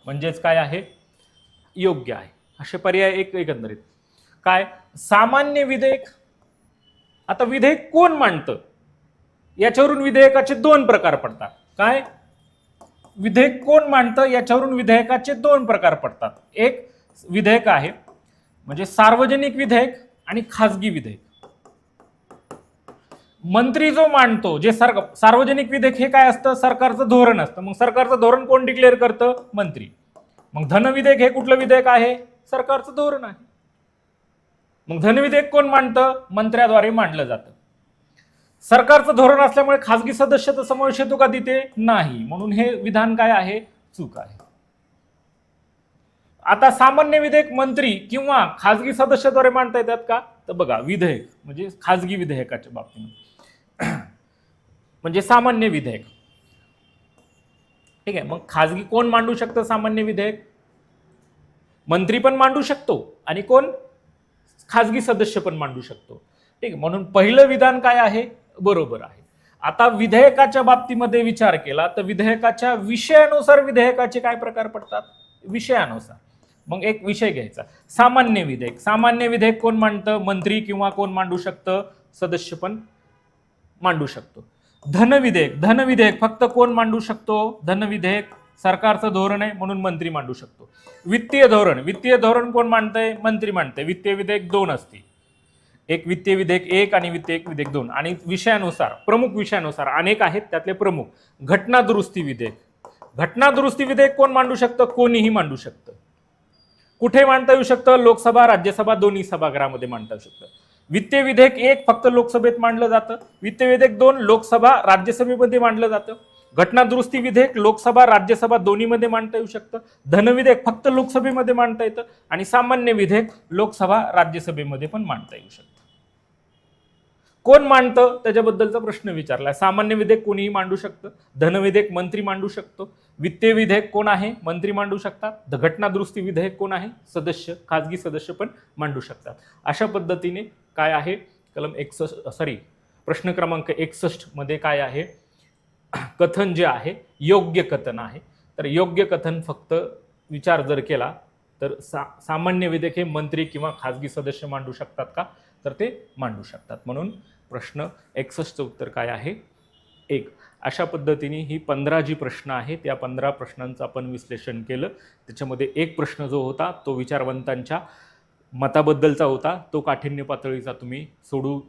म्हणजेच काय आहे, योग्य आहे. असे पर्याय एकंदरीत काय, सामान्य विधेयक. आता विधेयक कोण मांडतं याच्यावरून विधेयकाचे दोन प्रकार पडतात. काय, विधेयक कोण मांडतं याच्यावरून विधेयकाचे दोन प्रकार पडतात. एक विधेयक आहे म्हणजे सार्वजनिक विधेयक आणि खाजगी विधेयक. मंत्री जो मांडतो, जे सार्वजनिक विधेयक हे काय असतं, सरकारचं धोरण असतं. मग सरकारचं धोरण कोण डिक्लेअर करतं, मंत्री. मग धनविधेयक हे कुठलं विधेयक आहे, सरकारचं धोरण आहे. मग धनविधेयक कोण मांडतं, मंत्र्याद्वारे मांडलं जातं. सरकारचं धोरण असल्यामुळे खासगी सदस्याचा समावेश येतो का तिथे, नाही. म्हणून हे विधान काय आहे, चूक आहे. आता सामान्य विधेयक मंत्री किंवा खासगी सदस्याद्वारे मांडता येतात का, तर बघा विधेयक म्हणजे खासगी विधेयकाच्या बाबतीत म्हणजे सामान्य विधेयक. ठीक आहे. मग खासगी कोण मांडू शकतं सामान्य विधेयक, मंत्री पण मांडू शकतो आणि कोण, खासगी सदस्य पण मांडू शकतो. ठीक आहे. म्हणून पहिलं विधान काय आहे, बरोबर आहे. आता विधेयकाच्या बाबतीमध्ये विचार केला तर विधेयकाच्या विषयानुसार विधेयकाचे काय प्रकार पडतात, विषयानुसार. मग एक विषय घ्यायचा, सामान्य विधेयक. सामान्य विधेयक कोण मांडतं, मंत्री किंवा कोण मांडू शकतं, सदस्य पण मांडू शकतो. धनविधेयक, धनविधेयक फक्त कोण मांडू शकतो, धनविधेयक सरकारचं धोरण आहे म्हणून मंत्री मांडू शकतो. वित्तीय धोरण, वित्तीय धोरण कोण मांडतंय, मंत्री मांडतंय. वित्तीय विधेयक दोन असते, एक वित्तीय विधेयक 1 आणि वित्तीय विधेयक 2. आणि विषयानुसार, प्रमुख विषयानुसार अनेक आहेत, त्यातले प्रमुख घटना दुरुस्ती विधेयक. घटना दुरुस्ती विधेयक कोण मांडू शकतं, कोणीही मांडू शकतं. कुठे मांडता येऊ शकतं, लोकसभा राज्यसभा दोन्ही सभागृहामध्ये मांडता येऊ शकतं. वित्तीय विधेयक 1 फक्त लोकसभेत मांडलं जातं, वित्तीय विधेयक 2 लोकसभा राज्यसभेमध्ये मांडलं जातं. घटना दुरुस्ती विधेयक लोकसभा राज्यसभा दोन्हीमध्ये मांडता येऊ शकतं. धनविधेयक फक्त लोकसभेमध्ये मांडता येतं आणि सामान्य विधेयक लोकसभा राज्यसभेमध्ये पण मांडता येऊ शकतं. कोण मांडतं त्याच्याबद्दलचा प्रश्न विचारला. सामान्य विधेयक कोणीही मांडू शकतं, धनविधेयक मंत्री मांडू शकतो, वित्तीय विधेयक कोण आहे, मंत्री मांडू शकतात, घटना दुरुस्ती विधेयक कोण आहे, सदस्य, खाजगी सदस्य पण मांडू शकतात. अशा पद्धतीने काय आहे, प्रश्न क्रमांक 61 मध्ये काय आहे, कथन जे आहे योग्य कथन आहे. तर योग्य कथन फक्त विचार जर केला तर सामान्य विधेयक हे मंत्री किंवा खाजगी सदस्य मांडू शकतात का, तर ते मांडू शकतात. म्हणून प्रश्न 61चं उत्तर काय आहे, 1. अशा पद्धतीने ही 15 जी प्रश्न आहेत त्या 15 प्रश्नांचं आपण विश्लेषण केलं. त्याच्यामध्ये एक प्रश्न जो होता तो विचारवंतांच्या मताबद्दलचा होता, तो काठिण्य पातळीचा तुम्ही सोडू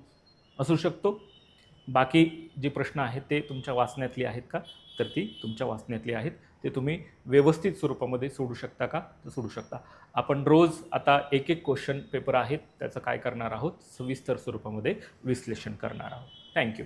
असू शकतो. बाकी जे प्रश्न आहेत ते तुमच्या वाचण्यातली आहेत का, तर ती तुमच्या वाचण्यातली आहेत. ते तुम्ही व्यवस्थित स्वरूपामध्ये सोडू शकता का, तर सोडू शकता. आपण रोज आता एक क्वेश्चन पेपर आहेत त्याचं काय करणार आहोत, सविस्तर स्वरूपामध्ये विश्लेषण करणार आहोत. थँक्यू.